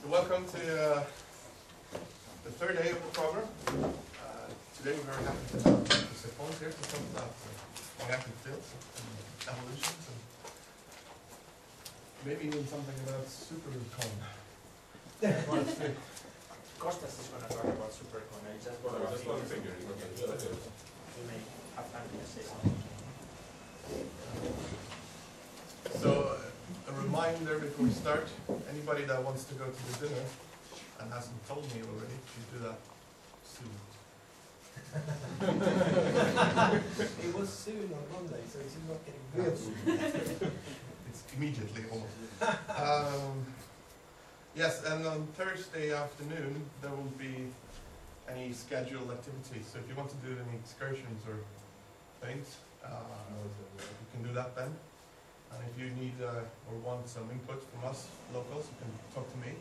Welcome to the third day of the program. Today we're very happy to have Mr. Pons here to talk about magnetic fields and evolutions, and maybe even something about supercon. Costas is going to talk about supercon. I just one figure. You may have time to say something. So, a reminder before we start, anybody that wants to go to the dinner and hasn't told me already, should do that soon. It was soon on Monday, so it's not getting real soon. It's immediately almost. Yes, and on Thursday afternoon there won't be any scheduled activities, so if you want to do any excursions or things, you can do that then. And if you need or want some input from us locals, you can talk to me.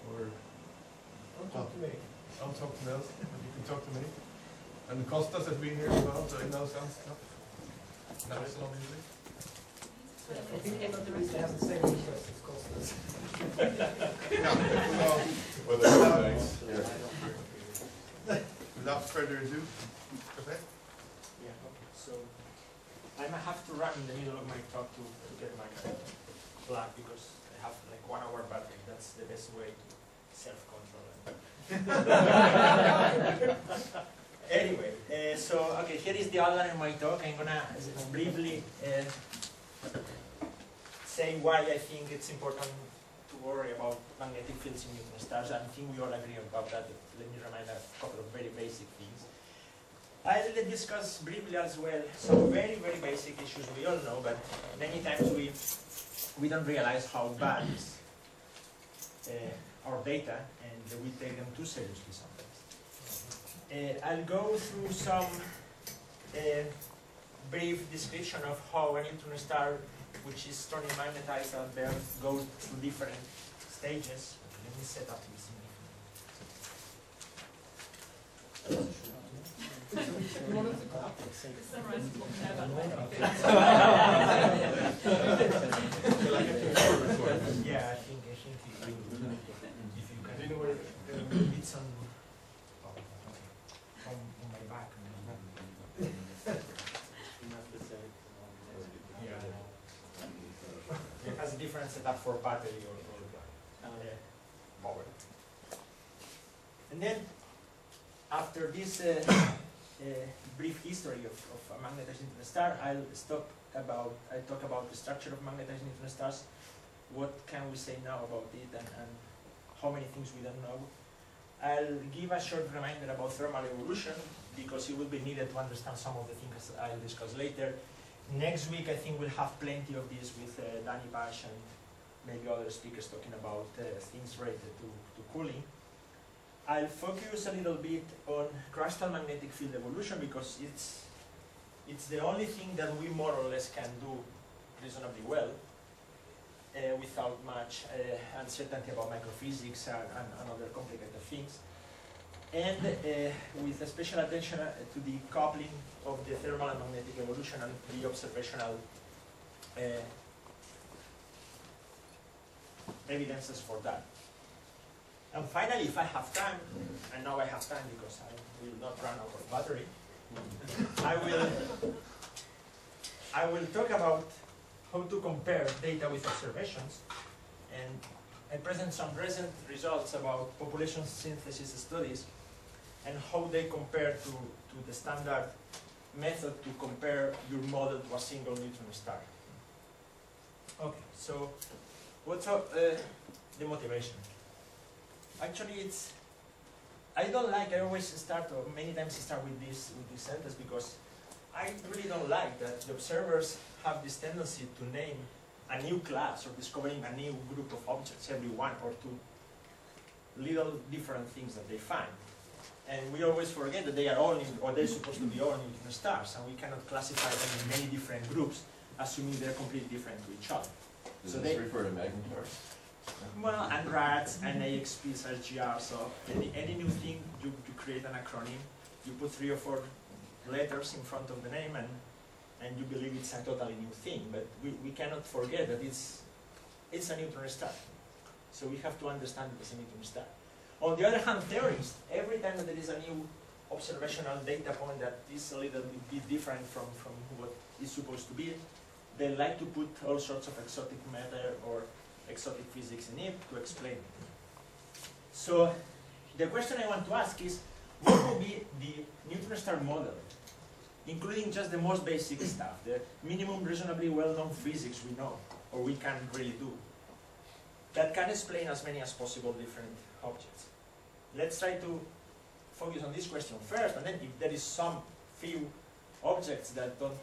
Or Don't talk to me. Don't talk to Nils, but you can talk to me. And Costas has been here as well, so he knows some stuff. Nice, obviously. I think one of the reasons they have the same interest as Costas. Without further ado, okay? Yeah, okay. So I might have to run in the middle of my talk to get my plug because I have like 1 hour battery. That's the best way to self-control it. Anyway, okay, here is the outline of my talk. I'm gonna briefly say why I think it's important to worry about magnetic fields in neutron stars. I think we all agree about that. Let me remind a couple of very basic things. I'll discuss briefly as well some very, very basic issues we all know, but many times we don't realize how bad is our data, and we take them too seriously sometimes. I'll go through some brief description of how a neutron star, which is strongly magnetized out there, goes through different stages. Let me set up this. Yeah, I think if you can. Do you know where it's on my back? Yeah. It has a different setup for battery or power. And then after this brief history of a magnetized neutron star, I'll talk about the structure of magnetized neutron stars, what can we say now about it, and how many things we don't know. I'll give a short reminder about thermal evolution, because it will be needed to understand some of the things I'll discuss later. Next week I think we'll have plenty of this with Danny Bash and maybe other speakers talking about things related to cooling. I'll focus a little bit on crustal magnetic field evolution because it's the only thing that we more or less can do reasonably well without much uncertainty about microphysics and other complicated things. And with a special attention to the coupling of the thermal and magnetic evolution and the observational evidences for that. And finally, if I have time, and now I have time because I will not run out of battery, I will talk about how to compare data with observations, and I present some recent results about population synthesis studies and how they compare to the standard method to compare your model to a single neutron star. Okay, so what's the motivation? Actually, I always start, or many times I start with this sentence, because I really don't like that the observers have this tendency to name a new class or discovering a new group of objects every 1 or 2 little different things that they find. And we always forget that they are all, or they're supposed to be all neutron stars, and we cannot classify them in many different groups, assuming they're completely different to each other. Does So this they refer to magnetars? Well, and RADs and AXPs, SGR, so any new thing, you create an acronym, you put 3 or 4 letters in front of the name, and you believe it's a totally new thing, but we cannot forget that it's a neutron star. So we have to understand it as a neutron star. On the other hand, theorists, every time that there is a new observational data point that is a little bit different from what is supposed to be, they like to put all sorts of exotic matter or exotic physics in it to explain it. So the question I want to ask is, what would be the neutron star model, including just the most basic stuff, the minimum reasonably well-known physics we know, or we can really do, that can explain as many as possible different objects? Let's try to focus on this question first, and then if there is some few objects that don't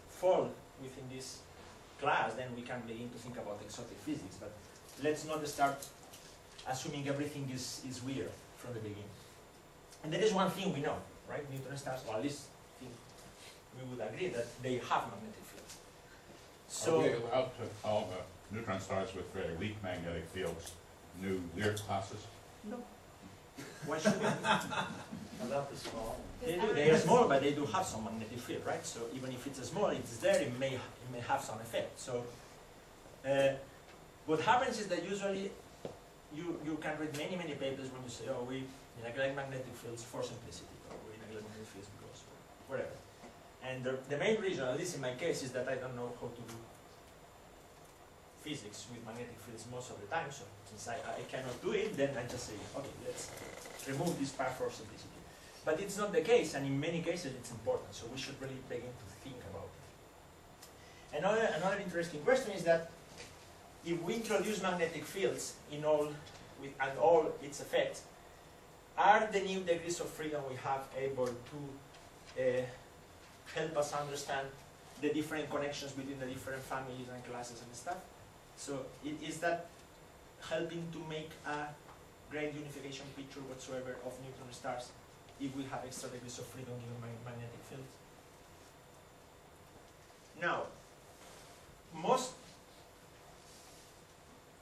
fall within this class, then we can begin to think about exotic physics. But let's not start assuming everything is weird from the beginning. And there is one thing we know, right? Neutron stars, or at least I think we would agree that they have magnetic fields. So, are we allowed to call the neutron stars with very weak magnetic fields new Lear classes? no. Why should we? About the small. They are small, but they do have some magnetic field, right? So even if it's small, it's there, it may have some effect. So what happens is that usually you can read many papers when you say, oh, we neglect magnetic fields for simplicity, or we neglect magnetic fields because whatever. And the main reason, at least in my case, is that I don't know how to do physics with magnetic fields most of the time. So since I cannot do it, then I just say, okay, let's remove this part for simplicity. But it's not the case, and in many cases it's important, so we should really begin to think about it. Another interesting question is that if we introduce magnetic fields in all its effects, are the new degrees of freedom we have able to help us understand the different connections between the different families and classes and stuff? So is that helping to make a great unification picture whatsoever of neutron stars if we have extra degrees of freedom given magnetic fields? Now, most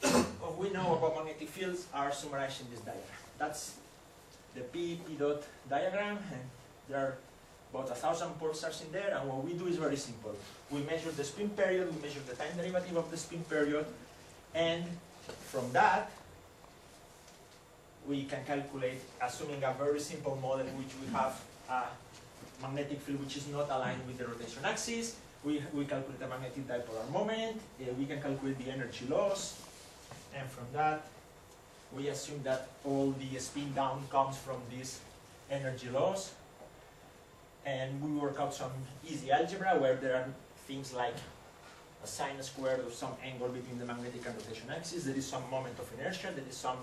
of what we know about magnetic fields are summarized in this diagram. That's the P dot diagram, and there are about 1,000 pulsars in there, and what we do is very simple. We measure the spin period, we measure the time derivative of the spin period, and from that, we can calculate, assuming a very simple model in which we have a magnetic field which is not aligned with the rotation axis, we calculate the magnetic dipolar moment, we can calculate the energy loss, and from that, we assume that all the spin down comes from this energy loss, and we work out some easy algebra where there are things like a sine squared of some angle between the magnetic and rotation axis, there is some moment of inertia, there is some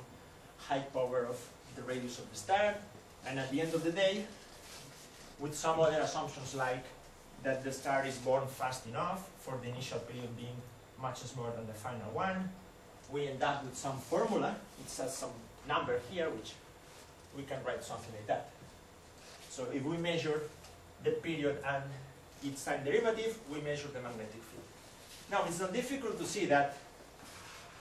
height power of the radius of the star, and at the end of the day, with some other assumptions like that the star is born fast enough for the initial period being much smaller than the final one, we end up with some formula. It says some number here, which we can write something like that. So if we measure the period and its time derivative, we measure the magnetic field. Now, it's not difficult to see that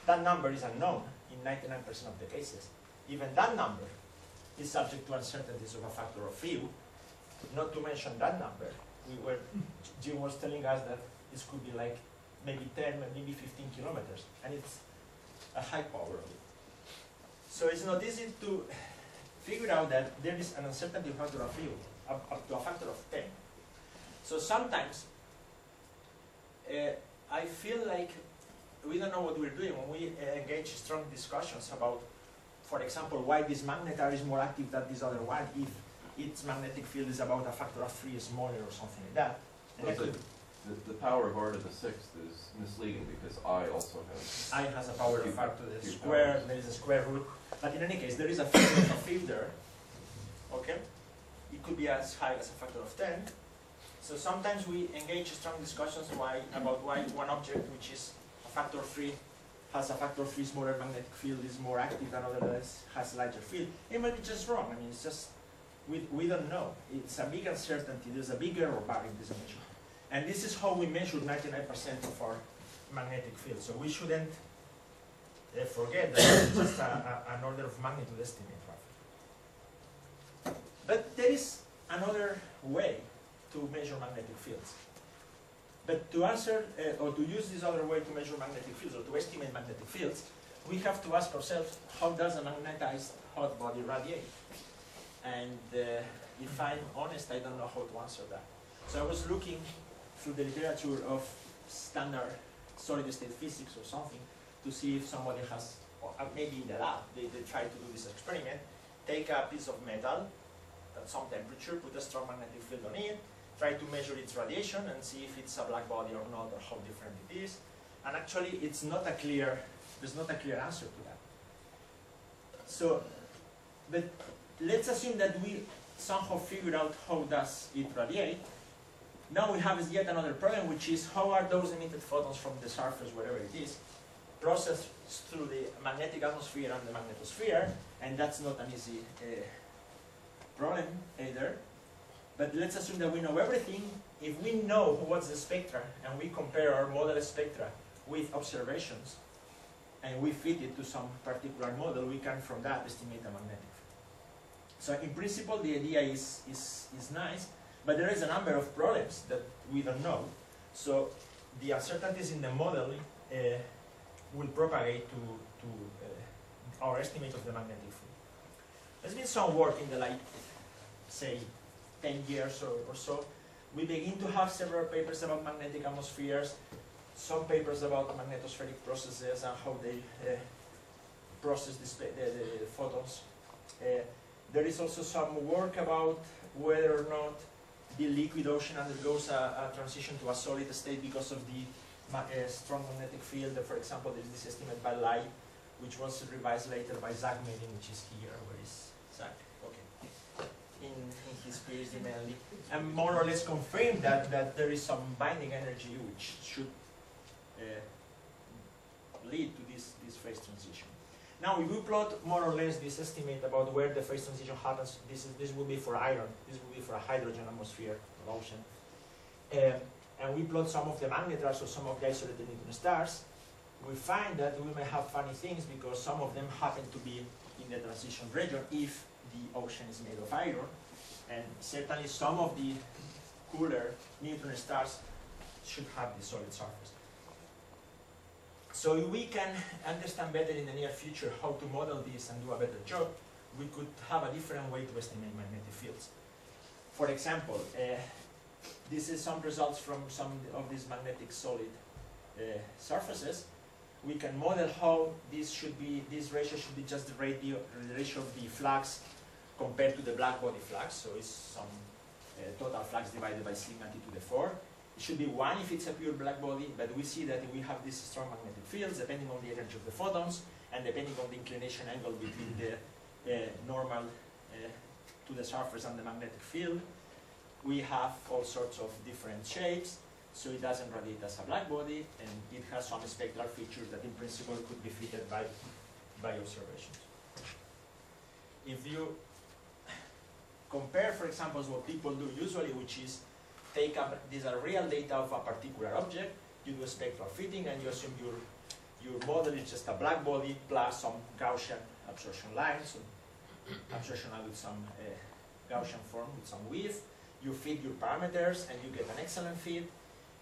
that number is unknown in 99% of the cases. Even that number is subject to uncertainties of a factor of few. Not to mention that number, Jim was telling us that this could be like maybe 10, maybe 15 kilometers, and it's a high power of it. So it's not easy to figure out that there is an uncertainty factor of few, up to a factor of 10. So sometimes I feel like we don't know what we're doing when we engage strong discussions about, for example, why this magnetar is more active than this other one, if its magnetic field is about a factor of 3 smaller or something like that. And that Well, could, The power of r to the sixth is misleading because I also has. I has a power of r to the Few square, powers. there is a square root, but in any case, there is a factor of 5 there, okay? It could be as high as a factor of 10. So sometimes we engage strong discussions about why one object, which is a factor of 3, has a factor of 3 smaller magnetic field, is more active than others, has larger field. It might be just wrong. I mean, it's just, we don't know. It's a big uncertainty. There's a big error bar in this measure. And this is how we measure 99% of our magnetic field. So we shouldn't forget that it's just an order of magnitude estimate, roughly. But there is another way to measure magnetic fields. But to answer, or to use this other way to measure magnetic fields, or to estimate magnetic fields, we have to ask ourselves, how does a magnetized hot body radiate? And if I'm honest, I don't know how to answer that. So I was looking through the literature of standard solid-state physics or something to see if somebody has, or maybe in the lab, they try to do this experiment, take a piece of metal at some temperature, put a strong magnetic field on it, try to measure its radiation and see if it's a black body or not, or how different it is. And actually, it's not a clear, there's not a clear answer to that. So, but let's assume that we somehow figured out how does it radiate. Now we have yet another problem, which is how are those emitted photons from the surface, wherever it is, processed through the magnetic atmosphere and the magnetosphere, and that's not an easy problem either. But let's assume that we know everything. If we know what's the spectra, and we compare our model spectra with observations, and we fit it to some particular model, we can from that estimate a magnetic field. So in principle, the idea is nice, but there is a number of problems that we don't know. So the uncertainties in the model will propagate to our estimate of the magnetic field. There's been some work in the like, say, 10 years or so. We begin to have several papers about magnetic atmospheres, some papers about magnetospheric processes and how they process the photons. There is also some work about whether or not the liquid ocean undergoes a transition to a solid state because of the strong magnetic field. For example, there is this estimate by Lai, which was revised later by Zach Medin, which is here. Where is Zach? Okay. In his PhD mainly. And more or less confirmed that there is some binding energy which should lead to this phase transition. Now, if we plot more or less this estimate about where the phase transition happens, this will be for iron, this will be for a hydrogen atmosphere or ocean. And we plot some of the magnetars or some of the isolated neutron stars, we find that we may have funny things because some of them happen to be in the transition region if the ocean is made of iron, and certainly some of the cooler neutron stars should have the solid surface. So if we can understand better in the near future how to model this and do a better job, we could have a different way to estimate magnetic fields. For example, this is some results from some of these magnetic solid surfaces. We can model how this ratio should be just the ratio of the flux compared to the black body flux. So it's some total flux divided by sigma t to the 4. It should be 1 if it's a pure black body, but we see that we have these strong magnetic fields depending on the energy of the photons and depending on the inclination angle between the normal to the surface and the magnetic field. We have all sorts of different shapes, so it doesn't radiate as a black body, and it has some spectral features that in principle could be fitted by observations. If you compare, for example, what people do usually, which is take up, these are real data of a particular object, you do a spectral fitting and you assume your model is just a black body plus some Gaussian absorption lines, so absorption line with some Gaussian form with some width. You fit your parameters and you get an excellent fit.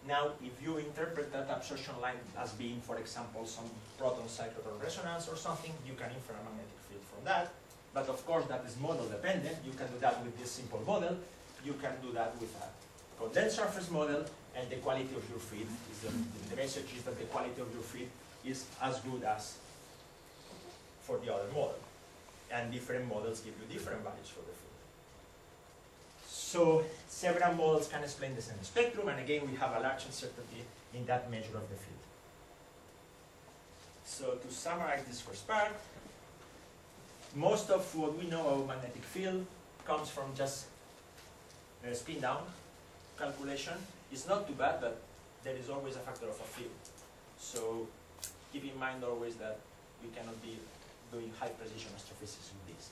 Now, if you interpret that absorption line as being, for example, some proton cyclotron resonance or something, you can infer a magnetic field from that. But of course, that is model dependent. You can do that with this simple model. You can do that with a condensed surface model, and the quality of your feed is the message is that the quality of your feed is as good as for the other model. And different models give you different values for the feed. So several models can explain the same spectrum, and again we have a large uncertainty in that measure of the field. So to summarize this first part, most of what we know about magnetic field comes from just spin down calculation. It's not too bad, but there is always a factor of a field. So keep in mind always that you cannot be doing high precision astrophysics with this.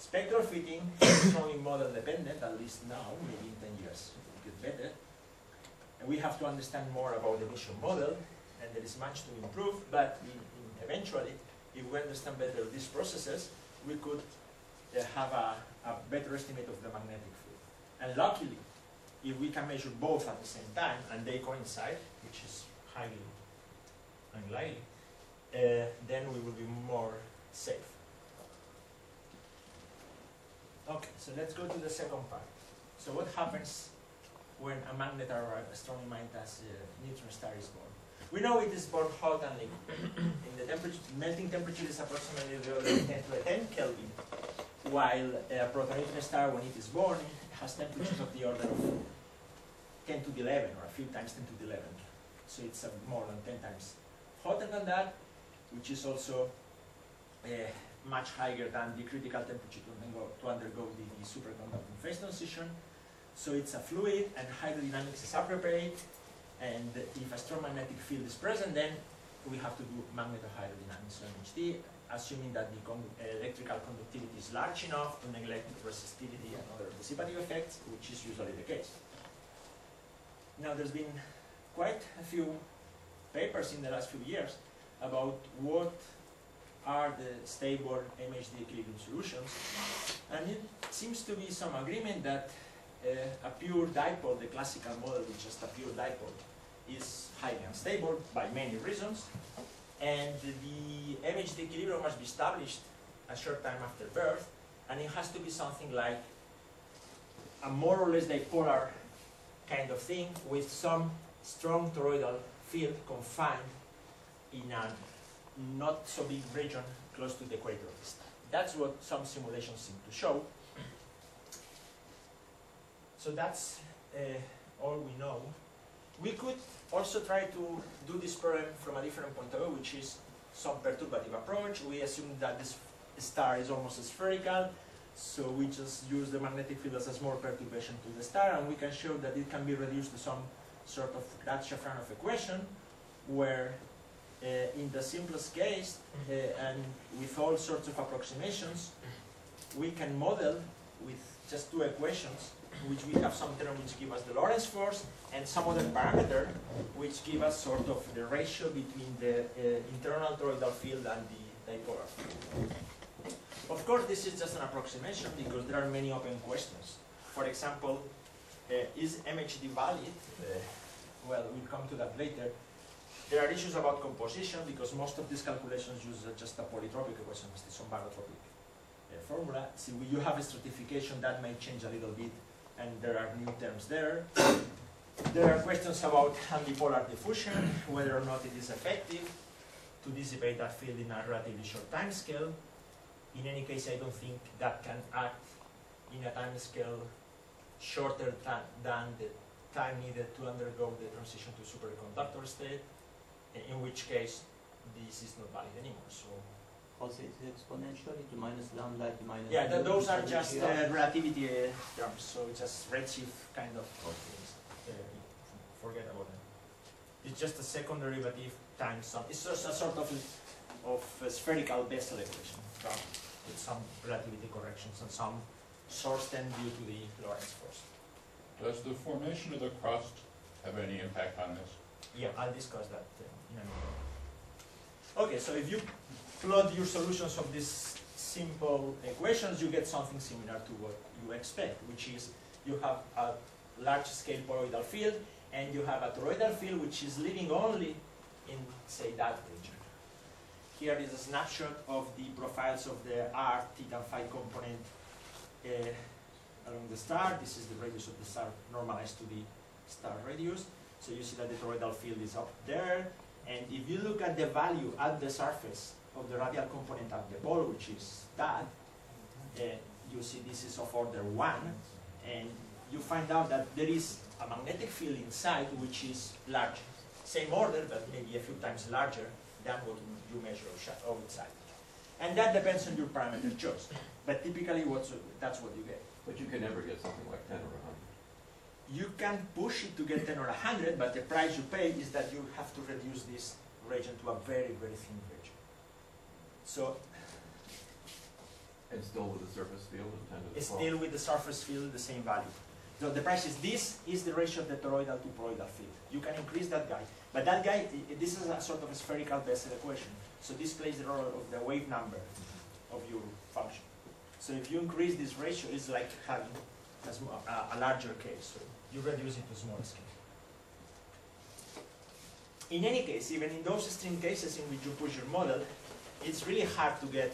Spectral fitting is strongly model dependent, at least now, maybe in 10 years it will get better. And we have to understand more about the emission model, and there is much to improve, but eventually, if we understand better these processes, we could have a better estimate of the magnetic field. And luckily, if we can measure both at the same time, and they coincide, which is highly unlikely, then we will be more safe. Okay, so let's go to the second part. So what happens when a magnet or a strongly magnetized neutron star is born? We know it is born hot and liquid. In the temperature, melting temperature is approximately the order of 10 to the 10 Kelvin, while a proton-neutron star, when it is born, has temperatures of the order of 10 to the 11, or a few times 10 to the 11. So it's more than 10 times hotter than that, which is also much higher than the critical temperature to undergo the superconducting phase transition. So it's a fluid, and hydrodynamics is appropriate. And if a strong magnetic field is present, then we have to do magnetohydrodynamics, so MHD, assuming that the electrical conductivity is large enough to neglect resistivity and other dissipative effects, which is usually the case. Now, there's been quite a few papers in the last few years about what are the stable MHD equilibrium solutions, and it seems to be some agreement that a pure dipole, the classical model with just a pure dipole, is highly unstable by many reasons, and the MHD equilibrium must be established a short time after birth, and it has to be something like a more or less dipolar kind of thing with some strong toroidal field confined in a not so big region close to the equator of the star. That's what some simulations seem to show. So that's all we know. We could also try to do this problem from a different point of view, which is some perturbative approach. We assume that this star is almost spherical, so we just use the magnetic field as a small perturbation to the star, and we can show that it can be reduced to some sort of Grad-Shafranov equation, where in the simplest case, and with all sorts of approximations, we can model with just two equations, which we have some term which give us the Lorentz force, and some other parameter which give us sort of the ratio between the internal toroidal field and the dipolar field. Of course, this is just an approximation because there are many open questions. For example, is MHD valid? Well, we'll come to that later. There are issues about composition because most of these calculations use just a polytropic equation, some barotropic formula. See, you have a stratification that may change a little bit, and there are new terms there. There are questions about ambipolar diffusion, whether or not it is effective to dissipate that field in a relatively short time scale. In any case, I don't think that can act in a time scale shorter than the time needed to undergo the transition to superconductor state, in which case this is not valid anymore. So, also it's exponentially to minus lambda to minus. yeah, those are just relativity terms, so it's just redshift kind of things. Forget about them. It's just a second derivative times some. It's just a sort of a spherical Bessel equation with some relativity corrections and some source then due to the Lorentz force. Does the formation of the crust have any impact on this? Yeah, I'll discuss that in a minute. Okay, so if you plot your solutions of these simple equations, you get something similar to what you expect, which is you have a large-scale toroidal field, and you have a toroidal field which is living only in, say, that region. Here is a snapshot of the profiles of the r, theta, and phi component along the star. This is the radius of the star normalized to the star radius. So you see that the toroidal field is up there. And if you look at the value at the surface of the radial component at the pole, which is that, you see this is of order 1. and you find out that there is a magnetic field inside which is larger. Same order, but maybe a few times larger than what you measure outside. And that depends on your parameter choice. But typically that's what you get. But you can never get something like 10 or 100. You can push it to get 10 or 100, but the price you pay is that you have to reduce this region to a very, very thin region. So And still with the surface field of 10 to the it's 12. still with the surface field the same value. So the price is this is the ratio of the toroidal to poroidal field. You can increase that guy, but that guy, this is a sort of a spherical Bessel equation. So this plays the role of the wave number of your function. So if you increase this ratio, it's like having a larger case. So you reduce it to smaller scale. In any case, even in those extreme cases in which you push your model, it's really hard to get,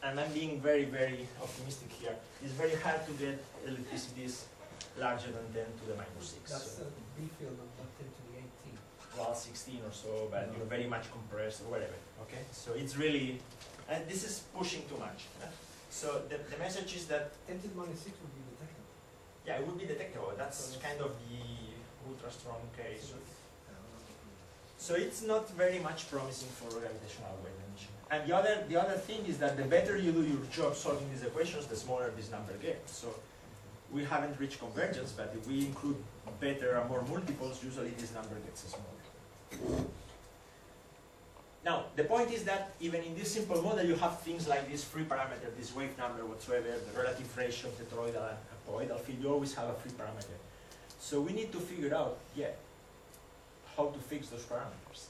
and I'm being very, very optimistic here, it's very hard to get electricities larger than 10 to the minus 6. That's So, the B field of 10 to the 18. well, 16 or so, but you're very much compressed or whatever, okay? So it's really, and this is pushing too much. So the message is that, 10 to the minus 6 would be detectable. yeah, it would be detectable. That's kind of the ultra strong case. So it's not very much promising for gravitational wave emission. And the other thing is that the better you do your job solving these equations, the smaller this number gets. So we haven't reached convergence, but if we include better and more multiples, usually this number gets smaller. Now, the point is that even in this simple model, you have things like this free parameter, this wave number whatsoever, the relative ratio of the toroidal and poroidal field. You always have a free parameter. So we need to figure out, how to fix those parameters.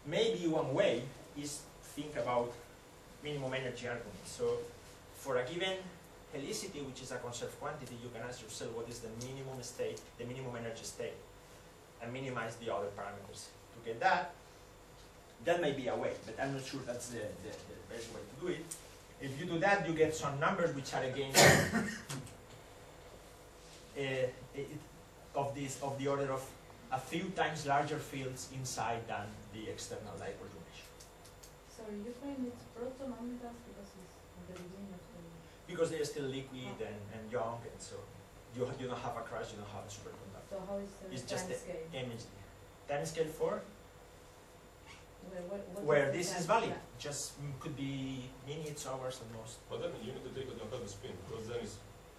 Maybe one way is think about minimum energy argument. So for a given helicity, which is a conserved quantity, you can ask yourself what is the minimum state, the minimum energy state, and minimize the other parameters. To get that may be a way, but I'm not sure that's the best way to do it. If you do that, you get some numbers which are again of the order of a few times larger fields inside than the external dipole duration. Sorry, you find it's proto-magnetars because it's at the beginning of the... Because they're still liquid and young, and so you don't have a crash, you don't have a superconductor. So how is the It's just time the scale? image. Time scale 4, What where the this time- is valid. yeah. Just could be minutes, hours at most. But then you need to take into account the spin, because then it's...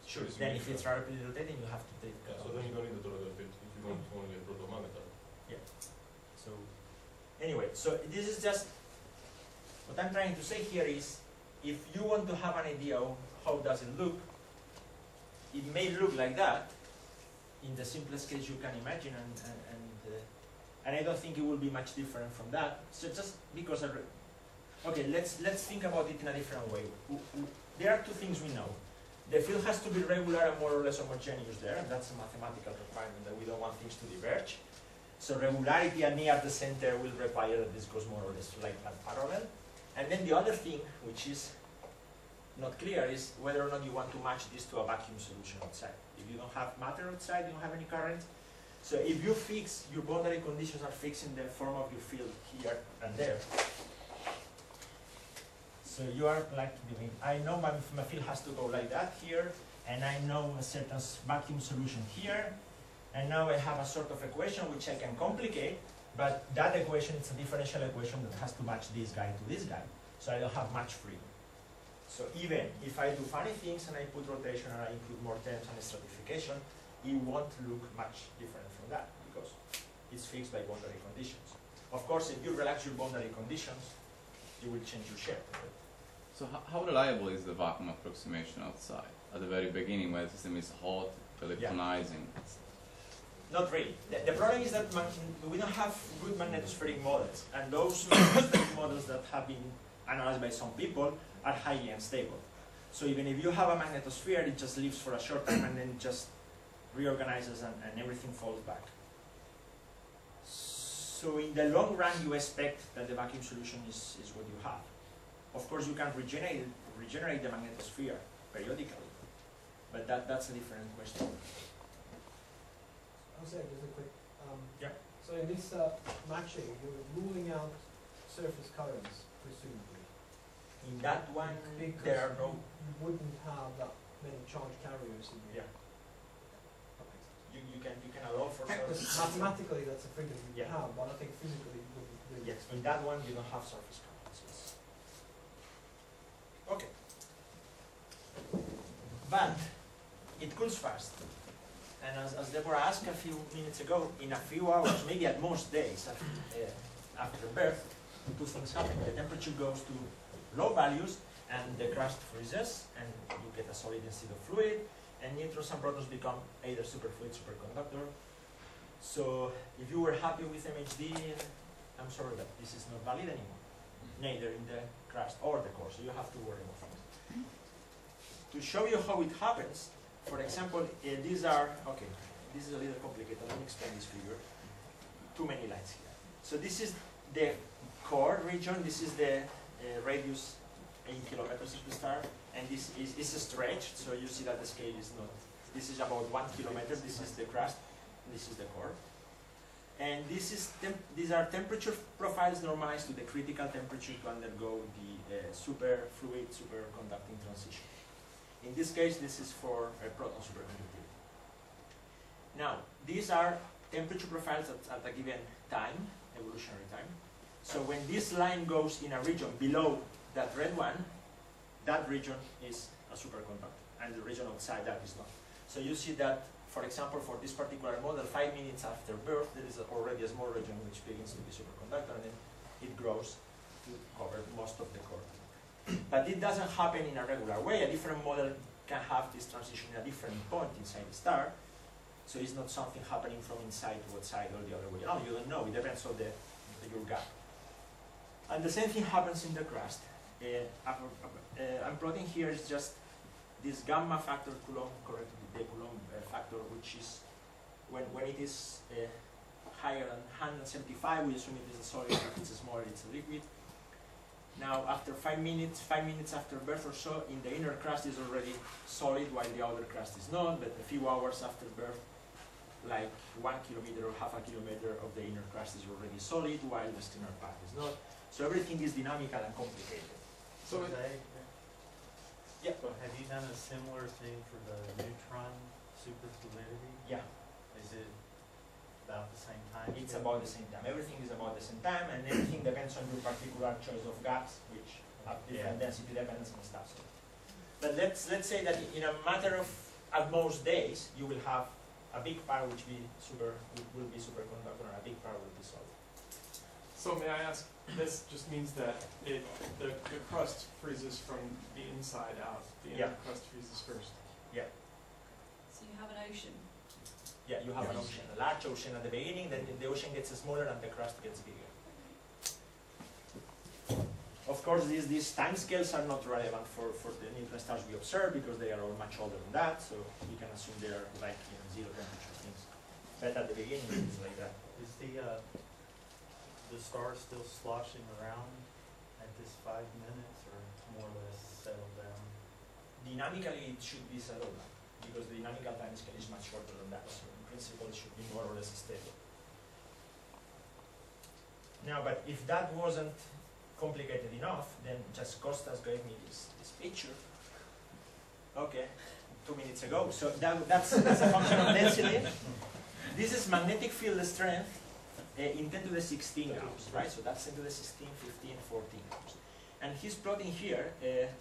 Sure. it's Then if unique. it's rapidly rotating, you have to take. Yeah, so then you don't need the toroidal field if you don't only get proto-magnetar. So anyway, so this is just what I'm trying to say here is, if you want to have an idea of how does it look, it may look like that in the simplest case you can imagine, and I don't think it will be much different from that. So just because okay, let's think about it in a different way. There are two things we know. The field has to be regular and more or less homogeneous there, and that's a mathematical requirement that we don't want things to diverge. So regularity and near the center will require that this goes more or less like that parallel. And then the other thing, which is not clear, is whether or not you want to match this to a vacuum solution outside. If you don't have matter outside, you don't have any current. So if you fix, your boundary conditions are fixed in the form of your field here and there. So you are like doing, I know my field has to go like that here, and I know a certain vacuum solution here, and now I have a sort of equation which I can complicate, but that equation is a differential equation that has to match this guy to this guy, so I don't have much freedom. So even if I do funny things and I put rotation and I include more terms and stratification, it won't look much different from that, because it's fixed by boundary conditions. Of course, if you relax your boundary conditions, you will change your shape. So how reliable is the vacuum approximation outside? At the very beginning, when the system is hot, electronizing. Not really. The problem is that we don't have good magnetospheric models, and those magnetospheric models that have been analyzed by some people are highly unstable. So even if you have a magnetosphere, it just lives for a short time and then it just reorganizes and everything falls back. So in the long run, you expect that the vacuum solution is what you have. Of course, you can regenerate the magnetosphere periodically, but that's a different question. I'll say just a quick. Yeah. So in this matching, you're ruling out surface currents, presumably. In that one, Because there are no. You wouldn't have that many charge carriers in the Yeah. You can allow for Because surface. mathematically, that's a freedom you Yeah. have, but I think physically you wouldn't really. Yes, in that one you don't have surface current. So it's okay. But it cools fast. And as Deborah asked a few minutes ago, in a few hours, maybe at most days after birth, two things happen. The temperature goes to low values and the crust freezes and you get a solid instead of fluid, and neutrons and protons become either superfluid, superconductor. So if you were happy with MHD, I'm sorry that this is not valid anymore, neither in the crust or the core, so you have to worry about things. To show you how it happens, for example, these are, okay, this is a little complicated, let me explain this figure. Too many lines here. So this is the core region, this is the radius 8 kilometers of the star, and this is stretched, so you see that the scale is not, this is about 1 kilometer, this is the crust, this is the core. And this is these are temperature profiles normalized to the critical temperature to undergo the superfluid superconducting transition. In this case, this is for proton superconductivity. Now, these are temperature profiles at a given time, evolutionary time. So when this line goes in a region below that red one, that region is a superconductor, and the region outside that is not. So you see that, for example, for this particular model, 5 minutes after birth, there is already a small region which begins to be superconductor, and then it grows to cover most of the core. But it doesn't happen in a regular way. A different model can have this transition at a different point inside the star. So it's not something happening from inside to outside or the other way. No, you don't know. It depends on your gap. And the same thing happens in the crust. I'm plotting here is just this gamma factor Coulomb corrected with the Coulomb factor, which is when it is higher than 175, we assume it is a solid. If it's smaller, it's a liquid. Now, after 5 minutes after birth or so, in the inner crust is already solid, while the outer crust is not. But a few hours after birth, like 1 kilometer or half a kilometer of the inner crust is already solid, while the external part is not. So everything is dynamical and complicated. So Yeah. So have you done a similar thing for the neutron superfluidity? Yeah. Is it about the same time? It's about the same time. Everything is about the same time, and everything depends on your particular choice of gaps, which have different density dependence and stuff. So. But let's say that in a matter of at most days, you will have a big part which will be superconductor, and a big part will be solid. So may I ask, this just means that the crust freezes from the inside out. The inner crust freezes first. Yeah. So you have an ocean. Yeah, you have an ocean, a large ocean at the beginning, then the ocean gets smaller and the crust gets bigger. Of course, these time scales are not relevant for the neutron stars we observe because they are all much older than that, so you can assume they are like zero temperature things. But at the beginning, it's like that. Is the star still sloshing around at this 5 minutes, or more or less settled down? Dynamically, it should be settled down because the dynamical time scale is much shorter than that. So in principle, it should be more or less stable. Now, but if that wasn't complicated enough, then just Costas gave me this picture. Okay, 2 minutes ago. So that's a function of density. This is magnetic field strength in 10 to the 16 gauss, right? So that's 10 to the 16, 15, 14 gauss. And he's plotting here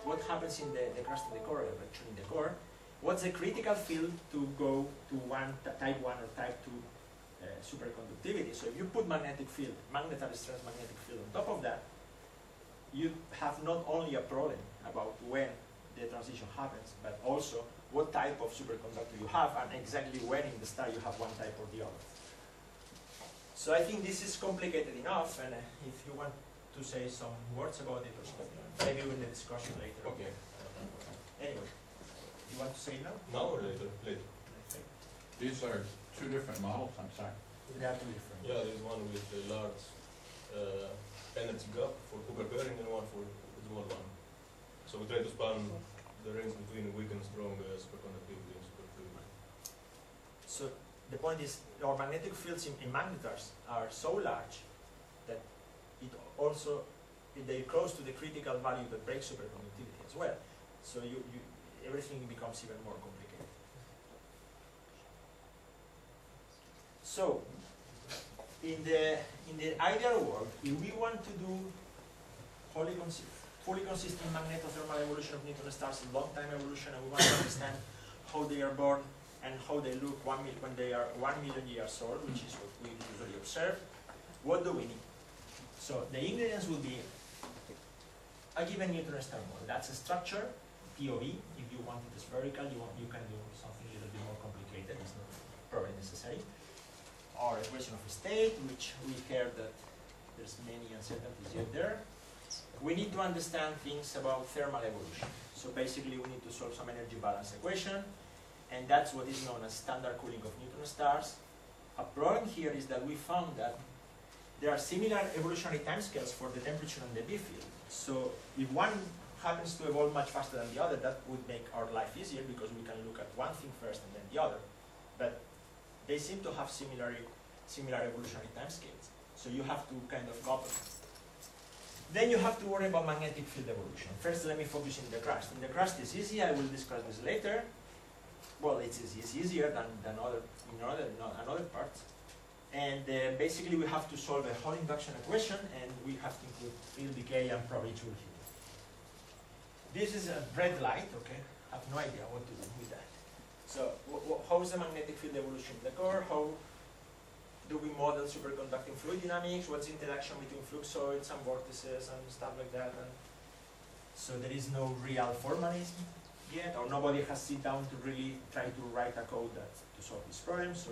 what happens in the crust of the core, actually in the core. What's the critical field to go to type 1 or type 2 superconductivity? So if you put magnetic field, magnetary strength magnetic field on top of that, you have not only a problem about when the transition happens, but also what type of superconductor you have and exactly when in the star you have one type or the other. So I think this is complicated enough, and if you want to say some words about it or something, maybe in the discussion later. Okay. Anyway, you want to say now? Now or later? Later. These are two different models, I'm sorry. They are two different. Yeah, there's one with a large energy gap for Cooper pairing and one for the small one. So we try to span the range between weak and strong superconductivity and superfluidity. So the point is, our magnetic fields in magnetars are so large that they're close to the critical value that breaks superconductivity as well. So everything becomes even more complicated. So, in the ideal world, if we want to do fully consistent magnetothermal evolution of neutron stars, long-time evolution, and we want to understand how they are born and how they look when they are 1 million years old, which is what we usually observe, what do we need? So the ingredients will be a given neutron star model. That's a structure, POV. If you want it spherical, you can do something a little bit more complicated. It's not probably necessary. Or equation of state, which we heard that there's many uncertainties yet there. We need to understand things about thermal evolution. So basically we need to solve some energy balance equation, and that's what is known as standard cooling of neutron stars. A problem here is that we found that there are similar evolutionary timescales for the temperature and the B field. So if one happens to evolve much faster than the other, that would make our life easier because we can look at one thing first and then the other. But they seem to have similar evolutionary timescales. So you have to kind of couple. Then you have to worry about magnetic field evolution. First, let me focus in the crust. In the crust is easy. I will discuss this later. Well, it's easy. It's easier than other parts. And basically, we have to solve a Hall induction equation, and we have to include field decay and probably Joule heat. This is a red light. Okay, I have no idea what to do with that. So, how is the magnetic field evolution in the core? How do we model superconducting fluid dynamics? What's the interaction between fluxoids and vortices and stuff like that? And so there is no real formalism yet, or nobody has sit down to really try to write a code to solve this problem. So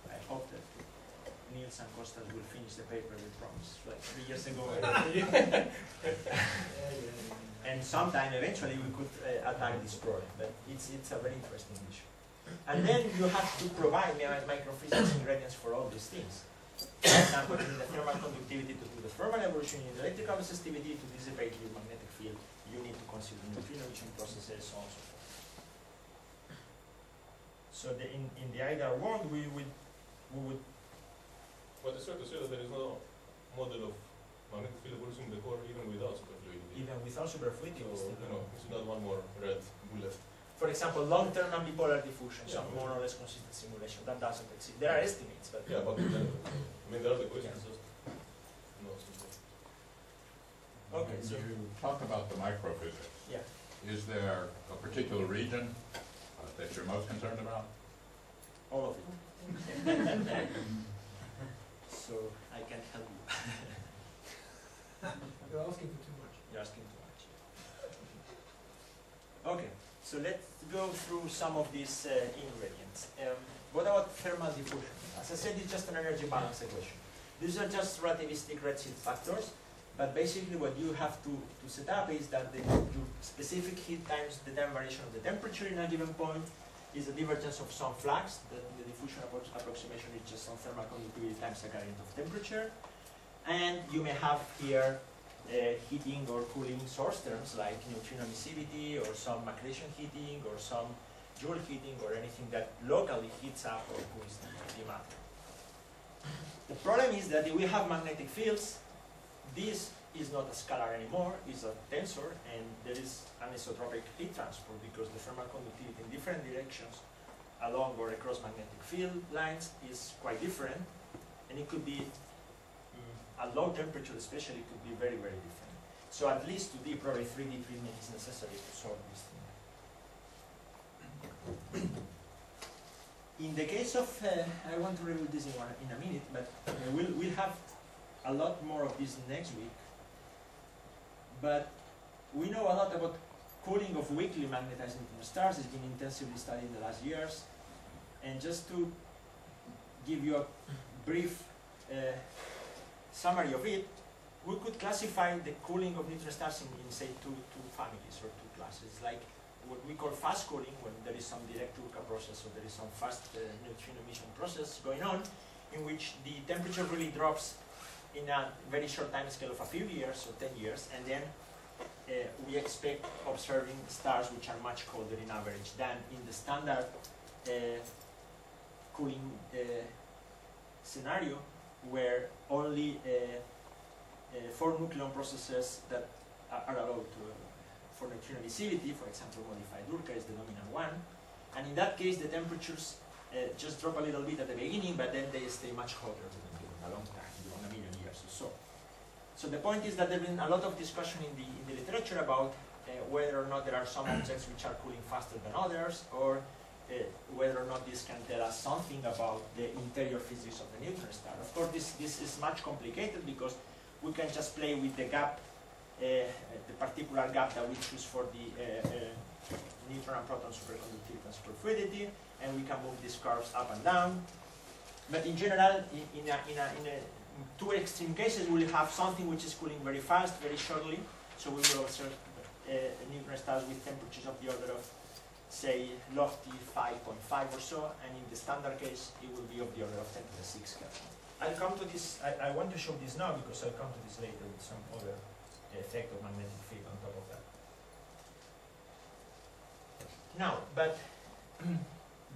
I hope that Niels and Kostas will finish the paper they promised like 3 years ago. And sometime eventually we could attack this problem, but it's a very interesting issue. And then you have to provide microphysics ingredients for all these things. For example, in the thermal conductivity to do the thermal evolution, in the electrical resistivity to dissipate your magnetic field, you need to consider neutrino emission processes, so on and so forth. So in the ideal world, we would. But it's fair to say that there is no model of magnetic field evolution in the core even without superfluidity. Even without superfluidity, So, it's not one more red bullet. For example, long-term ambipolar diffusion, some more or less consistent simulation, that doesn't exist. There are estimates, but Yeah, but I mean, there are the questions, just no simple. Okay, so You talk about the microphysics. yeah, Is there a particular region that you're most concerned about? all of it. So I can help you. You're asking for too much. You're asking too much. Okay, so let's go through some of these ingredients. What about thermal diffusion? As I said, it's just an energy balance equation. These are just relativistic redshift factors, but basically what you have to set up is that your specific heat times the time variation of the temperature in a given point is the divergence of some flux. The diffusion approximation is just some thermal conductivity times a gradient of temperature. And you may have here heating or cooling source terms like neutrino emissivity or some accretion heating or some Joule heating or anything that locally heats up or cools the matter. The problem is that if we have magnetic fields, this is not a scalar anymore, it's a tensor, and there is anisotropic heat transport because the thermal conductivity in different directions along or across magnetic field lines is quite different, and it could be at low temperature especially, it could be very, very different. So at least 2D, probably 3D treatment is necessary to solve this thing. In the case of, I want to review this in a minute, but we'll have a lot more of this next week. But we know a lot about cooling of weakly magnetized neutron stars. It's been intensively studied in the last years. And just to give you a brief summary of it, we could classify the cooling of neutron stars in say, two families or two classes. Like what we call fast cooling, when there is some direct Turka process or there is some fast neutrino emission process going on, in which the temperature really drops in a very short time scale of a few years or 10 years, and then we expect observing stars which are much colder in average than in the standard cooling scenario, where only 4 nucleon processes that are allowed to for neutrino emissivity, for example, modified Urca is the dominant one, and in that case the temperatures just drop a little bit at the beginning, but then they stay much hotter during a long time, during a million years or so. So the point is that there has been a lot of discussion in the literature about whether or not there are some objects which are cooling faster than others, or whether or not this can tell us something about the interior physics of the neutron star. Of course, this is much complicated because we can just play with the gap, the particular gap that we choose for the neutron and proton superconductivity and superfluidity, and we can move these curves up and down. But in general, in two extreme cases, we will have something which is cooling very fast, very shortly. So we will observe neutron stars with temperatures of the order of, say, lofty 5.5 or so, and in the standard case, it will be of the order of 10 to the 6 Kelvin. I'll come to this, I want to show this now because I'll come to this later with some other effect of magnetic field on top of that. Now, but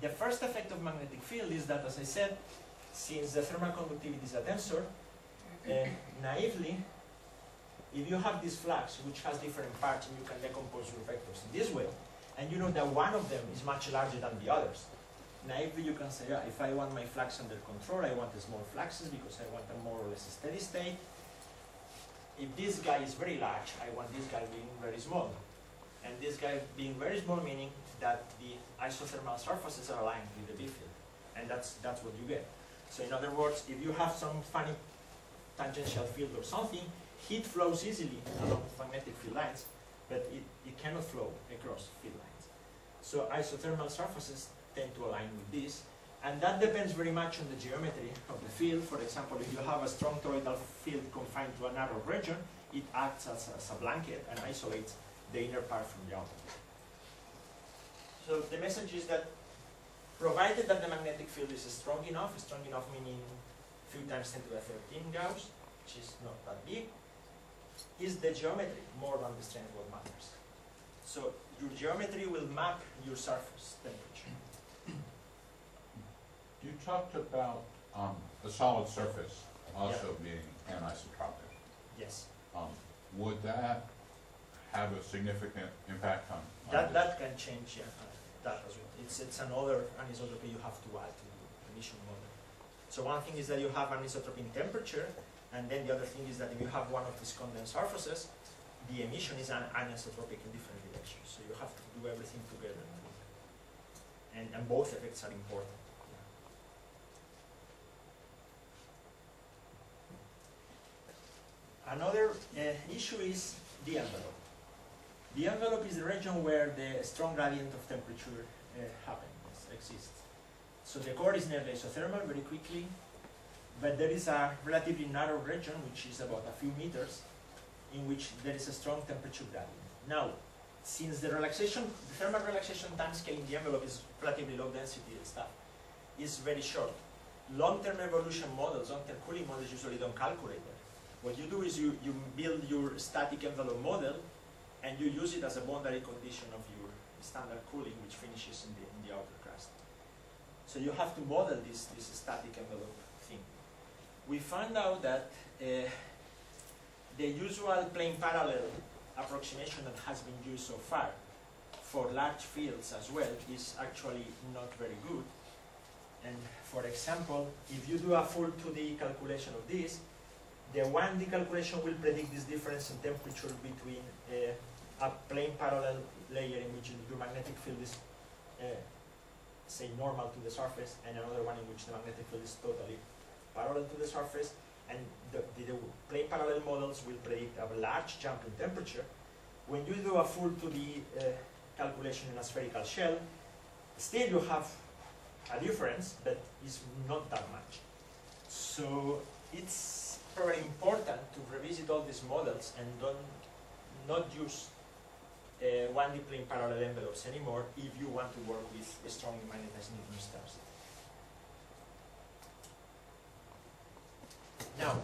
the first effect of magnetic field is that, as I said, since the thermal conductivity is a tensor, naively, if you have this flux which has different parts and you can decompose your vectors in this way, and you know that one of them is much larger than the others, naively you can say, yeah, if I want my flux under control, I want the small fluxes because I want a more or less steady state. If this guy is very large, I want this guy being very small. And this guy being very small meaning that the isothermal surfaces are aligned with the B field. And that's what you get. So in other words, if you have some funny tangential field or something, heat flows easily along magnetic field lines, but it cannot flow across field lines. So isothermal surfaces tend to align with this, and that depends very much on the geometry of the field. For example, if you have a strong toroidal field confined to a narrow region, it acts as a blanket and isolates the inner part from the outer. So the message is that provided that the magnetic field is strong enough meaning a few times 10 to the 13 Gauss, which is not that big, is the geometry more than the strength what matters. So your geometry will map your surface temperature. You talked about the solid surface also being anisotropic. Yes. Would that have a significant impact on That can change, yeah, that as well. It's another anisotropy you have to add to the emission model. So one thing is that you have anisotropy in temperature, and then the other thing is that if you have one of these condensed surfaces, the emission is anisotropic in different directions. So you have to do everything together. And both effects are important. Another issue is the envelope. The envelope is the region where the strong gradient of temperature exists. So the core is nearly isothermal very quickly, but there is a relatively narrow region, which is about a few meters, in which there is a strong temperature gradient. Now, since the thermal relaxation time scale in the envelope is relatively low density and stuff, is very short. Long-term evolution models, long-term cooling models usually don't calculate that. What you do is you build your static envelope model and you use it as a boundary condition of your standard cooling, which finishes in the outer crust. So you have to model this static envelope thing. We found out that the usual plane parallel approximation that has been used so far for large fields as well is actually not very good. And for example, if you do a full 2D calculation of this, the 1D calculation will predict this difference in temperature between a plane parallel layer in which your magnetic field is, say, normal to the surface, and another one in which the magnetic field is totally parallel to the surface. And the plane parallel models will predict a large jump in temperature. When you do a full 2D calculation in a spherical shell, still you have a difference, but it's not that much. So it's very important to revisit all these models and not use 1D plane parallel envelopes anymore if you want to work with strongly magnetized neutron stars. Now,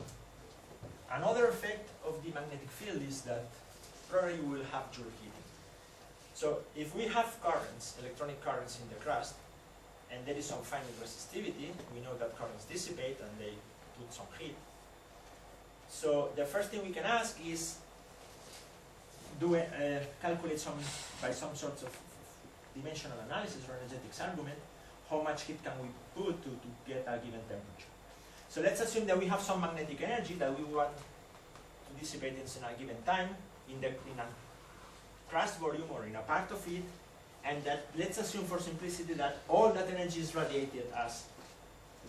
another effect of the magnetic field is that probably you will have Joule heating. So if we have currents, electronic currents in the crust, and there is some finite resistivity, we know that currents dissipate and they put some heat. So the first thing we can ask is, do calculate by some sorts of dimensional analysis or energetics argument, how much heat can we put to get a given temperature. So let's assume that we have some magnetic energy that we want to dissipate in a given time in a crust volume or in a part of it, and that let's assume for simplicity that all that energy is radiated as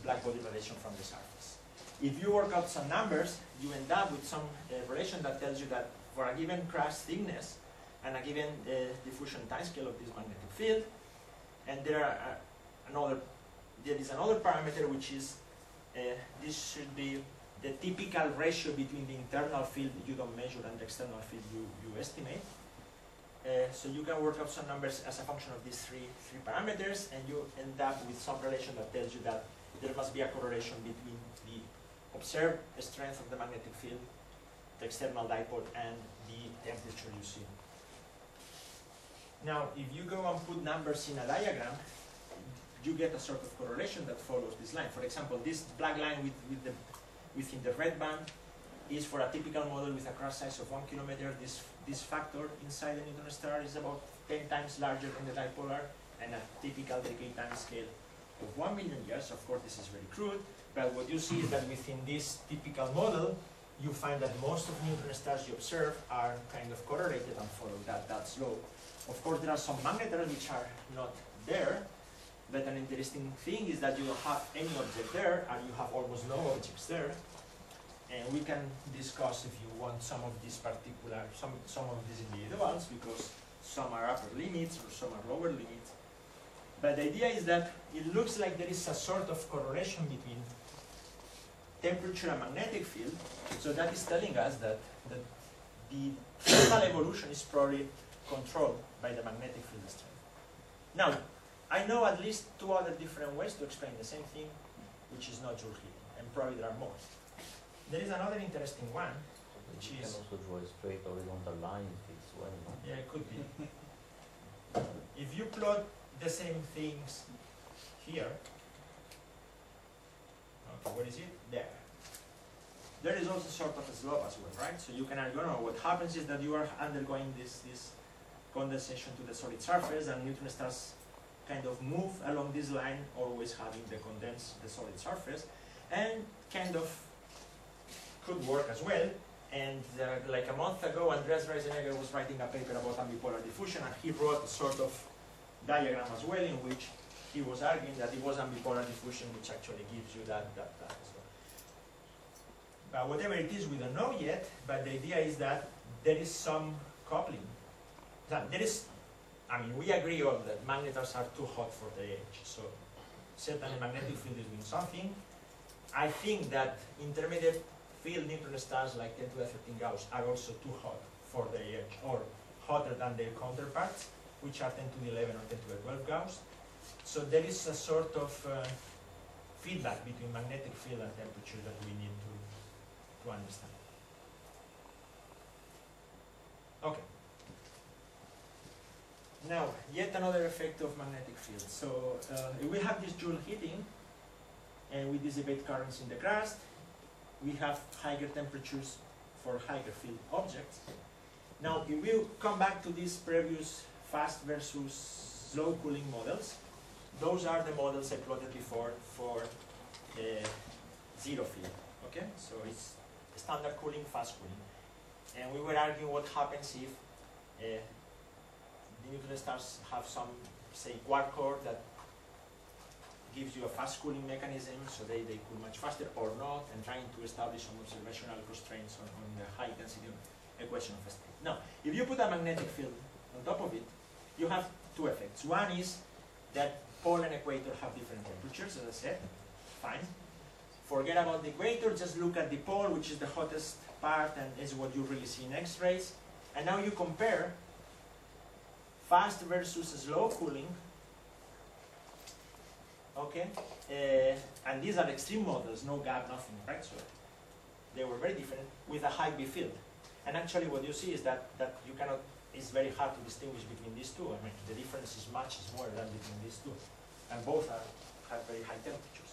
black body radiation from the surface. If you work out some numbers, you end up with some relation that tells you that for a given crust thickness and a given diffusion timescale of this magnetic field, and there is another parameter which is this should be the typical ratio between the internal field you don't measure and the external field you estimate. So you can work out some numbers as a function of these three parameters, and you end up with some relation that tells you that there must be a correlation between the observed strength of the magnetic field, the external dipole, and the temperature you see. Now, if you go and put numbers in a diagram, you get a sort of correlation that follows this line. For example, this black line within the red band is for a typical model with a cross size of 1 kilometer. This factor inside the neutron star is about 10 times larger than the dipolar, and a typical decay time scale of 1 million years. Of course, this is very crude, but what you see is that within this typical model, you find that most of neutron stars you observe are kind of correlated and follow that slope. Of course, there are some magnetars which are not there, but an interesting thing is that you don't have any object there, and you have almost no objects there. And we can discuss, if you want, some of these individuals, because some are upper limits or some are lower limits. But the idea is that it looks like there is a sort of correlation between temperature and magnetic field. So that is telling us that the thermal evolution is probably controlled by the magnetic field strength. Now, I know at least 2 other different ways to explain the same thing, which is not Joule heating, and probably there are more. There is another interesting one, which You is... can also draw a straight horizontal line if it's well. No? Yeah, it could be. If you plot the same things here, okay, where is it? There. There is also sort of a slope as well, right? So you can argue, no, what happens is that you are undergoing this condensation to the solid surface, and neutron stars kind of move along this line, always having the solid surface, and kind of could work as well. And like a month ago, Andreas Reisenegger was writing a paper about ambipolar diffusion, and he wrote a sort of diagram as well, in which he was arguing that it was ambipolar diffusion which actually gives you that as well. But whatever it is, we don't know yet, but the idea is that there is some coupling. That there is, I mean, we agree on that magnetars are too hot for the age, so certainly magnetic field is doing something. I think that intermediate field neutron stars like 10 to the 13 Gauss are also too hot for the age, or hotter than their counterparts, which are 10 to the 11 or 10 to the 12 Gauss. So there is a sort of feedback between magnetic field and temperature that we need to understand. Okay. Now, yet another effect of magnetic field. So if we have this Joule heating, and we dissipate currents in the crust, we have higher temperatures for higher field objects. Now, if we come back to these previous fast versus slow cooling models, those are the models I plotted before for zero field. Okay, so it's standard cooling, fast cooling, and we were arguing what happens if the neutron stars have some, say, quark core that gives you a fast cooling mechanism, so they cool much faster or not, and trying to establish some observational constraints on the high density equation of state. Now, if you put a magnetic field on top of it, you have 2 effects. One is that pole and equator have different temperatures, as I said. Fine. Forget about the equator, just look at the pole, which is the hottest part and is what you really see in X-rays. And now you compare fast versus slow cooling. Okay, and these are extreme models, no gap, nothing, right? So they were very different with a high B field. And actually what you see is that you cannot, it's very hard to distinguish between these two. I mean, the difference is much smaller than between these two. And both have very high temperatures.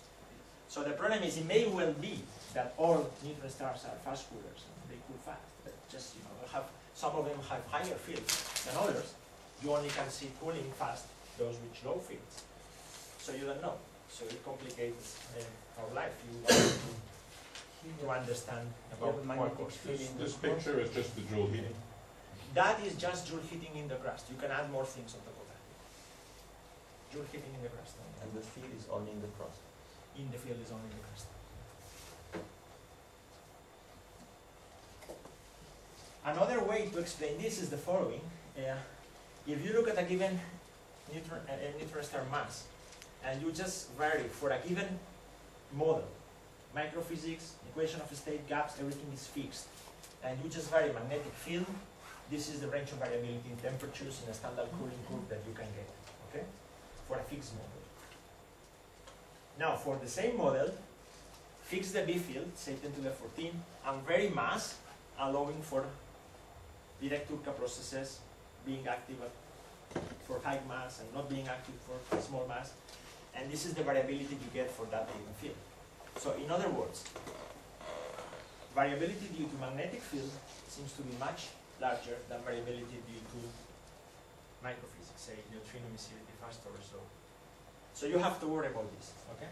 So the problem is, it may well be that all neutron stars are fast coolers, and they cool fast, but just, you know, some of them have higher fields than others. You only can see cooling fast those with low fields. So you don't know. So it complicates our life. You want to understand about quarks. This picture is just the Joule heating. That is just Joule heating in the crust. You can add more things on top of that. Joule heating in the crust. And the field is only in the crust. In the field is only in the crust. Another way to explain this is the following. If you look at a given neutron star mass, and you just vary for a given model, microphysics, equation of state, gaps, everything is fixed, and you just vary magnetic field, this is the range of variability in temperatures in a standard cooling curve that you can get, okay, for a fixed model. Now, for the same model, fix the B field, say 10 to the 14, and vary mass, allowing for direct Turka processes being active for high mass and not being active for small mass. And this is the variability you get for that given field. So in other words, variability due to magnetic field seems to be much larger than variability due to microphysics, say neutrino emissivity factor or so. So you have to worry about this, okay?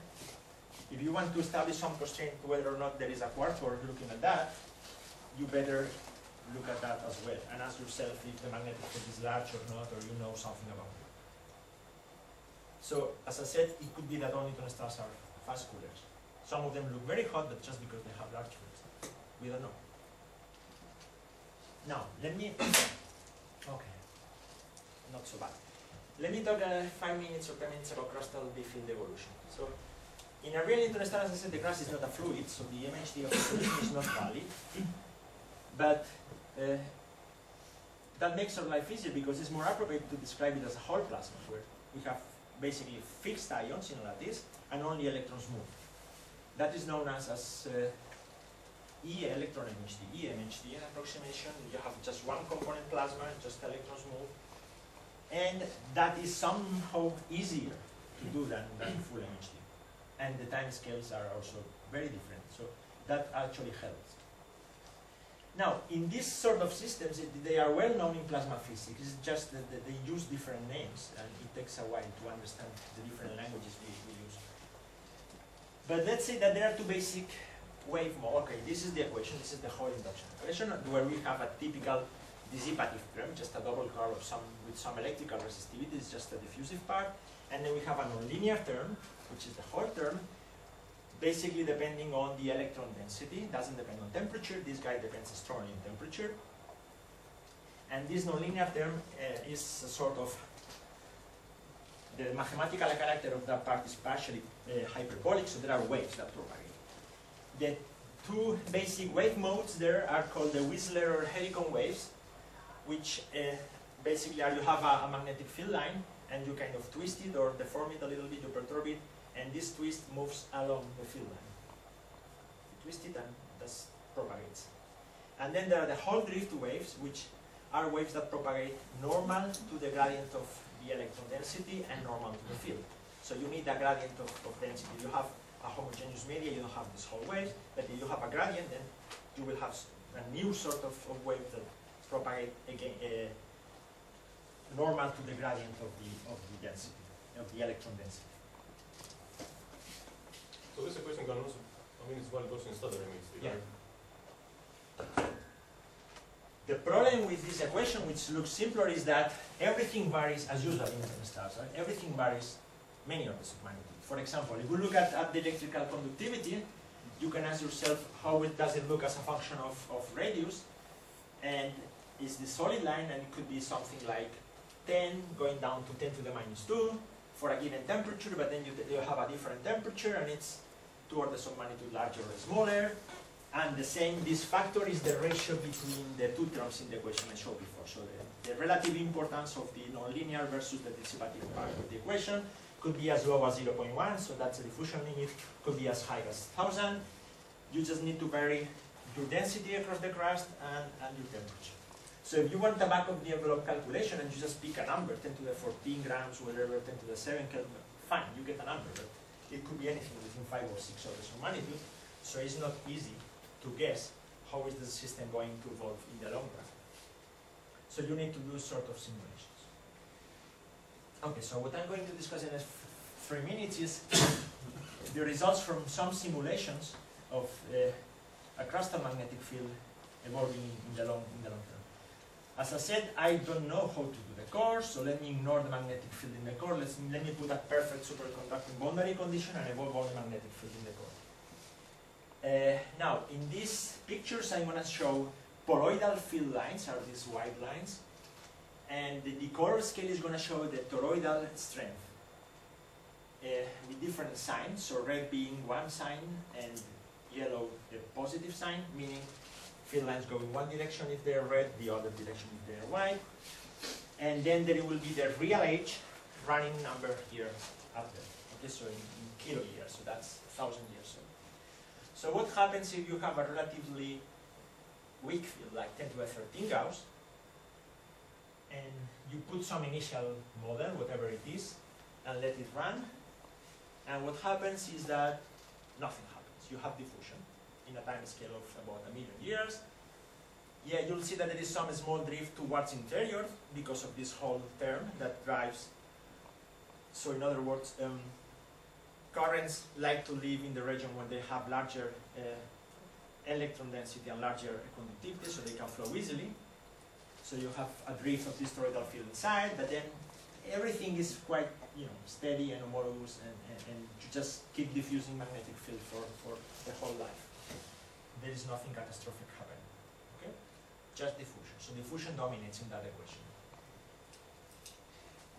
If you want to establish some constraint whether or not there is a quark or looking at that, you better look at that as well and ask yourself if the magnetic field is large or not, or you know something about it. So, as I said, it could be that all neutron stars are fast coolers. Some of them look very hot, but just because they have large fields. We don't know. Now, let me, okay, not so bad. Let me talk 5 minutes or 10 minutes about crustal B field evolution. So, in a real neutron star, as I said, the crust is not a fluid, so the MHD of the solution is not valid. But that makes our life easier because it's more appropriate to describe it as a whole plasma, where we have basically fixed ions in lattice and only electrons move. That is known as E electron MHD. E-MHD, an approximation. You have just one component plasma, just electrons move. And that is somehow easier to do than full MHD. And the time scales are also very different, so that actually helps. Now, in these sort of systems, they are well known in plasma physics. It's just that they use different names, and it takes a while to understand the different languages we use. But let's say that there are two basic wave modes. Okay, this is the equation. This is the whole induction equation, where we have a typical dissipative term, just a double curve of with some electrical resistivity. It's just a diffusive part, and then we have a nonlinear term, which is the whole term. Basically depending on the electron density, doesn't depend on temperature. This guy depends strongly on temperature. And this nonlinear term is a sort of, the mathematical character of that part is partially hyperbolic, so there are waves that propagate. The two basic wave modes there are called the Whistler or Helicon waves, which basically are, you have a magnetic field line, and you kind of twist it or deform it a little bit, you perturb it, and this twist moves along the field line. You twist it and that propagates. And then there are the whole drift waves, which are waves that propagate normal to the gradient of the electron density and normal to the field. So you need a gradient of density. You have a homogeneous media, you don't have this whole wave, but if you have a gradient, then you will have a new sort of wave that propagate again normal to the gradient of the density, of the electron density. So this equation can also, I mean, it's valid also in standard MHD, Yeah. right? The problem with this equation, which looks simpler, is that everything varies as usual in neutron stars. Right? Everything varies many orders of magnitude. For example, if we look at the electrical conductivity, you can ask yourself how does it look as a function of radius, and it's the solid line, and it could be something like 10 going down to 10 to the minus 2 for a given temperature, but then you have a different temperature, and it's 2 orders of magnitude larger or smaller. And the same, this factor is the ratio between the two terms in the equation I showed before. So the relative importance of the nonlinear versus the dissipative part of the equation could be as low as 0.1, so that's a diffusion limit, could be as high as 1,000. You just need to vary your density across the crust and your temperature. So if you want a back of the envelope calculation and you just pick a number, 10 to the 14 grams, whatever, 10 to the 7 Kelvin, fine, you get a number. But It could be anything within 5 or 6 orders of magnitude, so it's not easy to guess how is the system going to evolve in the long run. So you need to do sort of simulations. Okay, so what I'm going to discuss in the 3 minutes is the results from some simulations of a crustal magnetic field evolving in the long term. As I said, I don't know how to do the core, so let me ignore the magnetic field in the core. Let me put a perfect superconducting boundary condition and evolve all the magnetic field in the core. Now, in these pictures, I'm going to show toroidal field lines, are these white lines, and the color scale is going to show the toroidal strength with different signs, so red being one sign and yellow the positive sign, meaning field lines go in one direction if they're red, the other direction if they're white, and then there will be the real age running number here up there, okay, so in kilo years, so that's 1,000 years old. So what happens if you have a relatively weak field, like 10 to the 13 Gauss, and you put some initial model, whatever it is, and let it run, and what happens is that nothing happens. You have diffusion in a time scale of about 1 million years. Yeah, you'll see that there is some small drift towards interior because of this whole term that drives. So in other words, currents like to live in the region when they have larger electron density and larger conductivity, so they can flow easily. So you have a drift of this toroidal field inside, but then everything is quite, steady and homologous, and you just keep diffusing magnetic field for the whole life. There is nothing catastrophic happening, okay? Just diffusion. So diffusion dominates in that equation.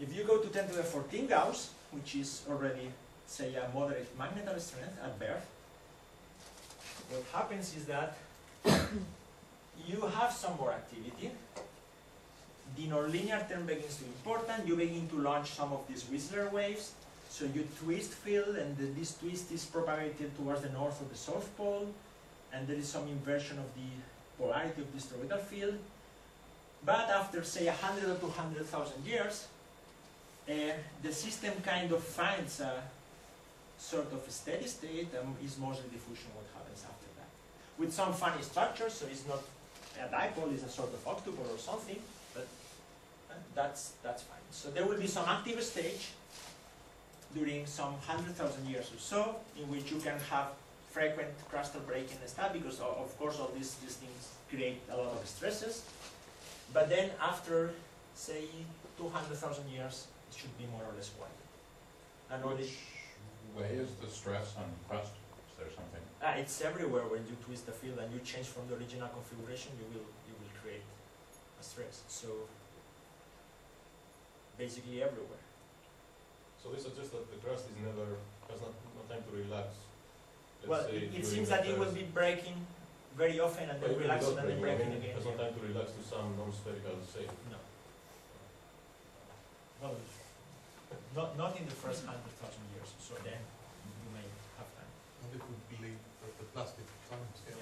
If you go to 10 to the 14 Gauss, which is already, say, a moderate magnetar strength at birth, what happens is that you have some more activity. The nonlinear term begins to be important. You begin to launch some of these Whistler waves. So you twist field, and this twist is propagated towards the north or the south pole, and there is some inversion of the polarity of this toroidal field. But after, say, 100 or 200,000 years, the system kind of finds a sort of a steady state, and is mostly diffusion what happens after that. With some funny structures, so it's not a dipole, it's a sort of octopole or something, but that's fine. So there will be some active stage during some 100,000 years or so, in which you can have frequent crustal breaking and stuff, because of course all these things create a lot of stresses. But then after, say, 200,000 years, it should be more or less quiet. And Which way is the stress on crust? Is there something? It's everywhere. When you twist the field and you change from the original configuration, you will create a stress. So basically everywhere. So this suggests that the crust has no time to relax. Well, it seems that it will be breaking very often and then relaxing and then breaking again. It has no time to relax to some non-spherical shape. No. Well, not in the first 100,000 years, so then you may have time. And it would believe that the plastic time scale.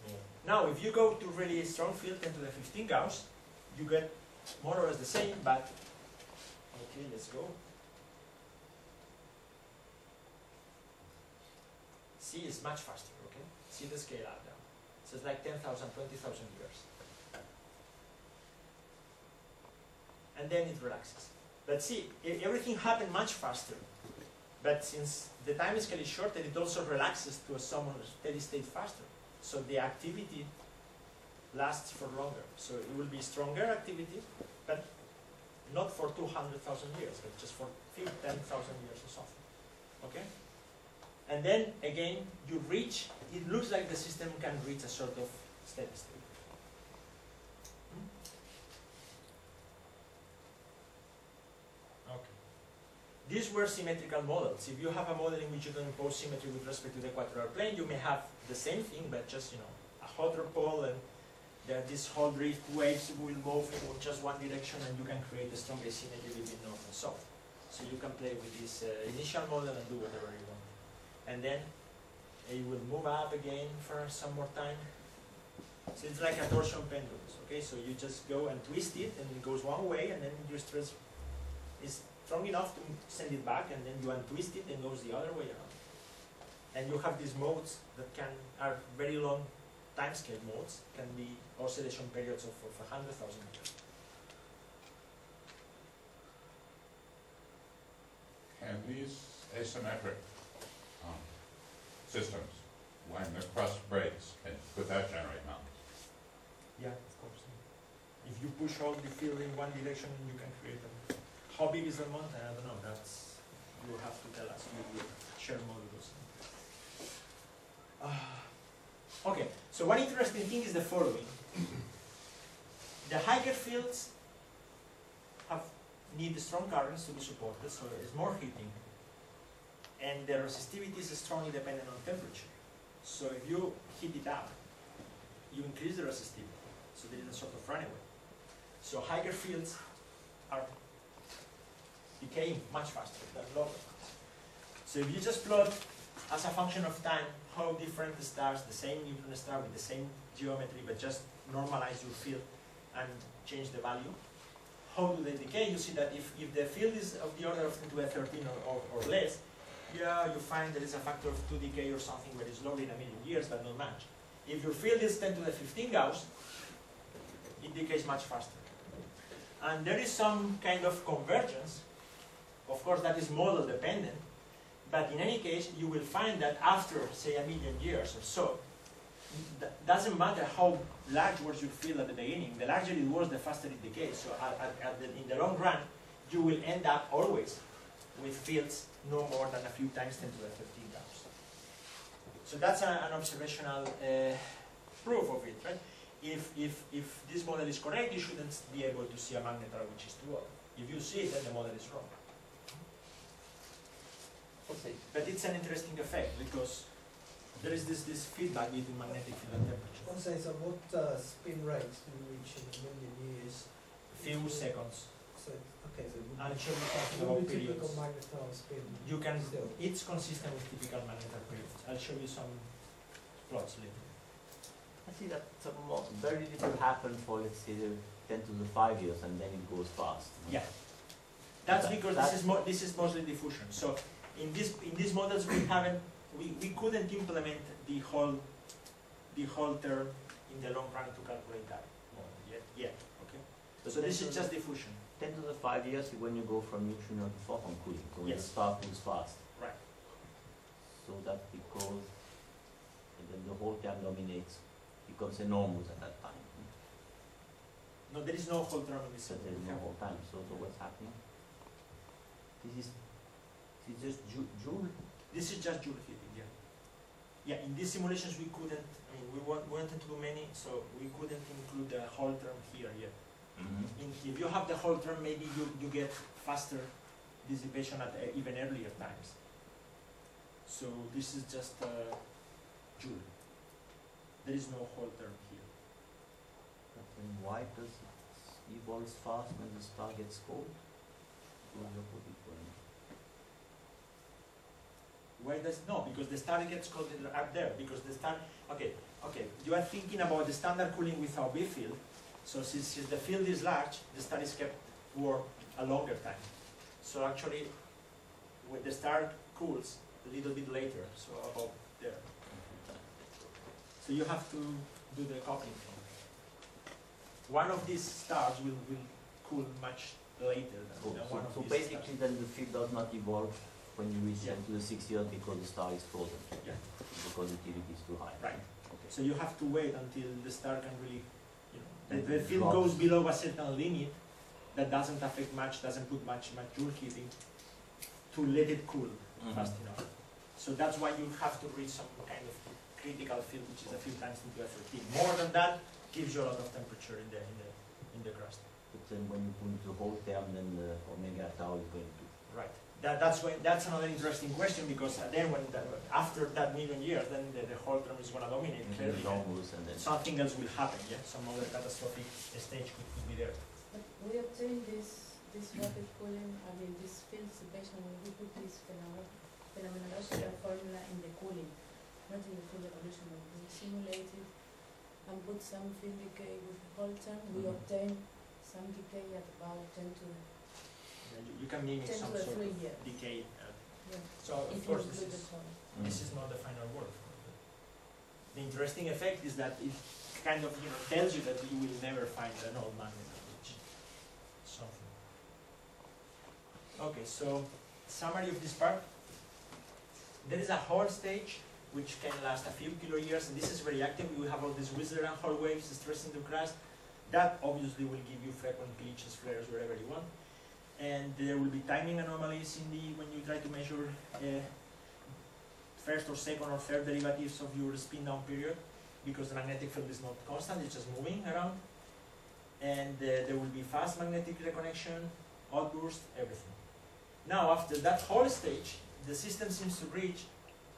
Yeah. Now, if you go to really strong field, 10 to the 15 Gauss, you get more or less the same, but okay, let's go. C is much faster, okay? See the scale up now. So it's like 10,000, 20,000 years. And then it relaxes. But see, everything happened much faster. But since the time scale is shorter, it also relaxes to a somewhat steady state faster. So the activity lasts for longer. So it will be stronger activity, but not for 200,000 years, but just for 10,000 years or something. Okay? And then again, it looks like the system can reach a sort of steady state. Okay. These were symmetrical models. If you have a model in which you can impose symmetry with respect to the equatorial plane, you may have the same thing, but just, a hotter pole, and these whole drift waves will move in just one direction, and you can create a strong asymmetry between north and south. So you can play with this initial model and do whatever you want. And then it will move up again for some more time. So it's like a torsion pendulum, okay? So you just go and twist it, and it goes one way, and then your stress is strong enough to send it back, and then you untwist it and it goes the other way around. And you have these modes that are very long timescale modes, can be oscillation periods of 100,000 years. And these asymmetric systems, when the crust breaks, could that generate mountains? Yeah, of course. If you push all the field in one direction, you can create them. How big is the mountain? I don't know. That's, you have to tell us with your share modules. Okay, so one interesting thing is the following. The higher fields need strong currents to be supported, so it's more heating. And the resistivity is strongly dependent on temperature. So if you heat it up, you increase the resistivity. So there is a sort of runaway. So higher fields are decaying much faster than lower. So if you just plot as a function of time how different the stars, the same neutron star with the same geometry, but just normalize your field and change the value, how do they decay? You see that if the field is of the order of 10 to the 13 or less, yeah, you find there is a factor of 2 decay or something very slowly in a million years, but not much. If your field is 10 to the 15 Gauss, it decays much faster. And there is some kind of convergence. Of course, that is model dependent. But in any case, you will find that after, say, a million years or so, it doesn't matter how large was your field at the beginning. The larger it was, the faster it decays. So in the long run, you will end up always with fields no more than a few times 10 to the 13 Gauss. So that's an observational proof of it, right? If this model is correct, you shouldn't be able to see a magnetar which is too old. If you see it, then the model is wrong. Okay. But it's an interesting effect because there is this feedback between magnetic field and temperature. Okay, so what spin rates do you reach in a million years? Few seconds. So, okay, so I'll show you something what about would be typical periods. magnetar spin? You can, still? it's consistent with typical magnetar periods. I'll show you some plots later. I see that very little happened for, let's say, 10 to the 5 years, and then it goes fast. Yeah, that's because this is mostly diffusion. So in these models we couldn't implement the whole term in the long run to calculate that model yet. Okay. So this is just diffusion. 10 to the 5 years is when you go from neutrino to photon cooling. So Yes. the star cools fast. Right. So that because then the whole term dominates, becomes enormous at that time. No, there is no whole term in this. So there is no whole time. So what's happening? This is just Joule. This is just Joule heating, yeah. Yeah, in these simulations we couldn't, I mean, we wanted to do many, so we couldn't include the whole term here yet. If you have the whole term, maybe you get faster dissipation at even earlier times. So this is just Joule. There is no whole term here. But then why does it evolve fast when the star gets cold? Why does no? Because the star gets cold up there. Because the star. Okay. You are thinking about the standard cooling without B field. So since the field is large, the star is kept warm a longer time. So actually, when the star cools a little bit later, so about there. So you have to do the coupling thing. One of these stars will cool much later than one of so these basically, stars. then the field does not evolve when you reach Yeah. to the 6 years because the star is frozen. Yeah. Because the activity is too high. Right. Okay. So you have to wait until the star can really, And the it field drops. goes below a certain limit that doesn't affect much, doesn't put much Joule heating to let it cool fast enough. So that's why you have to reach some kind of critical field, which is a few times into F13. More than that gives you a lot of temperature in the crust. But then when you put the whole term, then the omega tau is going to. Right. That's another interesting question because then after that million years, then the whole term is going to dominate clearly. Enormous, and then Something else will happen. Yeah, some other catastrophic stage could be there. But we obtain this rapid cooling, I mean this field dissipation when we put this phenomenological formula in the cooling, not in the field evolution. When we simulate it and put some field decay with the whole term, we obtain some decay at about 10 to the You can mimic 10 some to a sort 3 of years. decay. Yeah. So of If you course include the toy. this is not the final word. The interesting effect is that it kind of tells you that you will never find an old magnet, which something. Okay, so summary of this part. There is a Hall stage which can last a few kilo years, and this is very active. You have all these Whistler and Hall waves stressing the crust. That obviously will give you frequent glitches, flares, wherever you want. And there will be timing anomalies in the when you try to measure first or second or third derivatives of your spin down period, because the magnetic field is not constant, it's just moving around. And there will be fast magnetic reconnection, outburst, everything. Now after that whole stage, the system seems to reach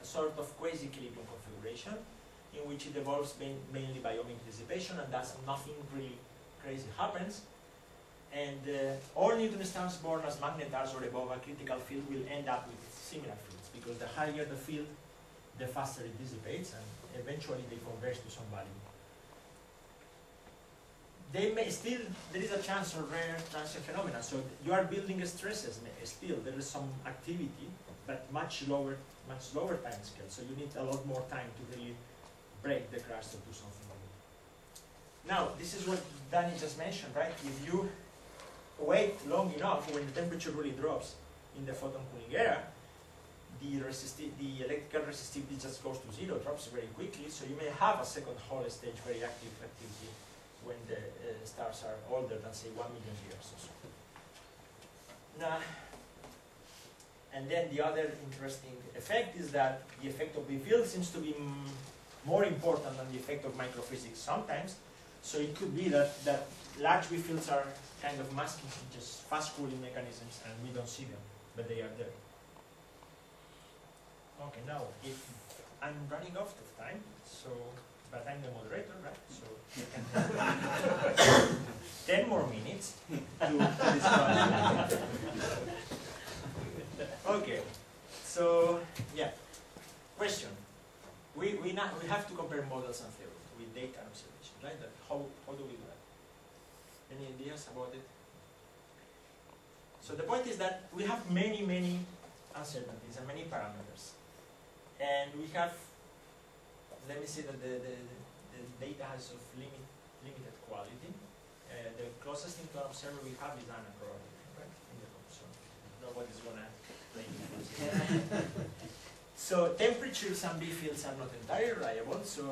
a sort of quasi-equilibrium configuration in which it evolves mainly by ohmic dissipation, and thus nothing really crazy happens. And all neutron stars born as magnetars or above a critical field will end up with similar fields, because the higher the field, the faster it dissipates, and eventually they converge to some value. They may still, there is a chance of rare transient phenomena, so you are building stresses still, there is some activity, but much lower time scale, so you need a lot more time to really break the crust or do something with it. Now, this is what Danny just mentioned, right? If you wait long enough, when the temperature really drops in the photon cooling era, the electrical resistivity just goes to zero, drops very quickly, so you may have a second Hall stage very active activity when the stars are older than, say, 1 million years or so. Now, and then the other interesting effect is that the effect of the field seems to be more important than the effect of microphysics sometimes. So it could be that large wave fields are kind of masking just fast cooling mechanisms, and we don't see them, but they are there. Okay, now if I'm running out of time, so but I'm the moderator, right? So you can 10 more minutes to discuss. Okay, so yeah. Question: we have to compare models and theories with data and observation, right? That how do we do that? Any ideas about it? So the point is that we have many uncertainties and many parameters, and we have. Let me say that the data has of limited quality. The closest thing to an observer we have is an probability, right? In the room, so nobody's gonna play it. So temperatures and B fields are not entirely reliable. So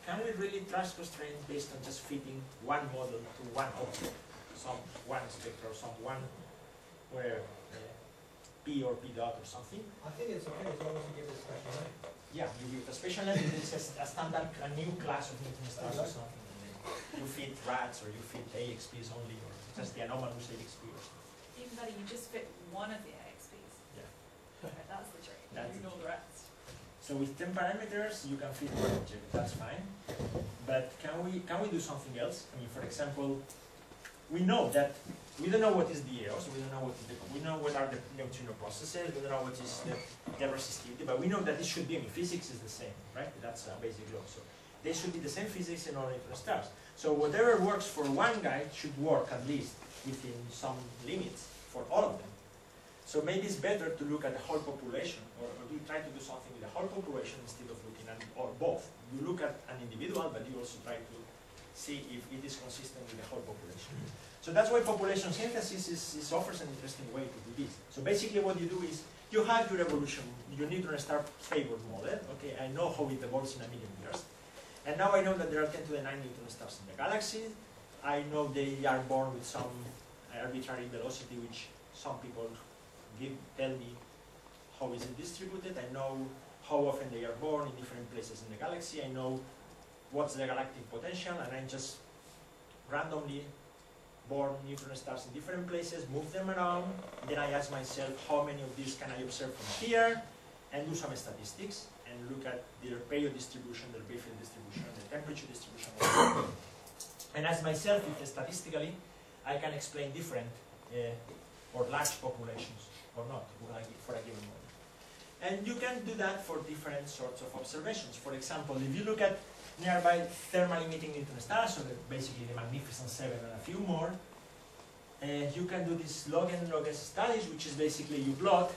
can we really trust constraints based on just fitting one model to one object, one spectra, or one where P or P dot or something? I think it's okay as long as you give it a special name. Yeah, you give it a special name. This is a standard, a new class of neutron stars or something. You fit rats or you fit AXPs only, or just the anomalous AXP or something. Even better, you just fit one of the AXPs. Yeah. Okay, that's the trick. That's You ignore the rest. So with 10 parameters, you can fit one object. That's fine. But can we do something else? I mean, for example, we know that we don't know what is the EOS, we don't know what is we know what are the neutrino processes, we don't know what is the resistivity, but we know that this should be, I mean, physics is the same, right? That's a basic law. So they should be the same physics in all neutron stars. So whatever works for one guy should work at least within some limits for all of them. So maybe it's better to look at the whole population, or you try to do something with the whole population instead of looking at, or both. You look at an individual, but you also try to see if it is consistent with the whole population. So that's why population synthesis offers an interesting way to do this. So basically what you do is, you have your evolution, your neutron star favored model. Okay, I know how it evolves in a million years. And now I know that there are 10 to the 9 neutron stars in the galaxy. I know they are born with some arbitrary velocity, which some people tell me how is it distributed. I know how often they are born in different places in the galaxy. I know what's the galactic potential, and I just randomly born neutron stars in different places, move them around. Then I ask myself, how many of these can I observe from here, and do some statistics and look at their period distribution, their Bayes distribution, their temperature distribution. And ask myself if statistically I can explain different or large populations or not for a given model. And you can do that for different sorts of observations. For example, if you look at nearby thermal emitting neutron stars, so basically the Magnificent Seven and a few more, you can do this log n log s studies, which is basically you plot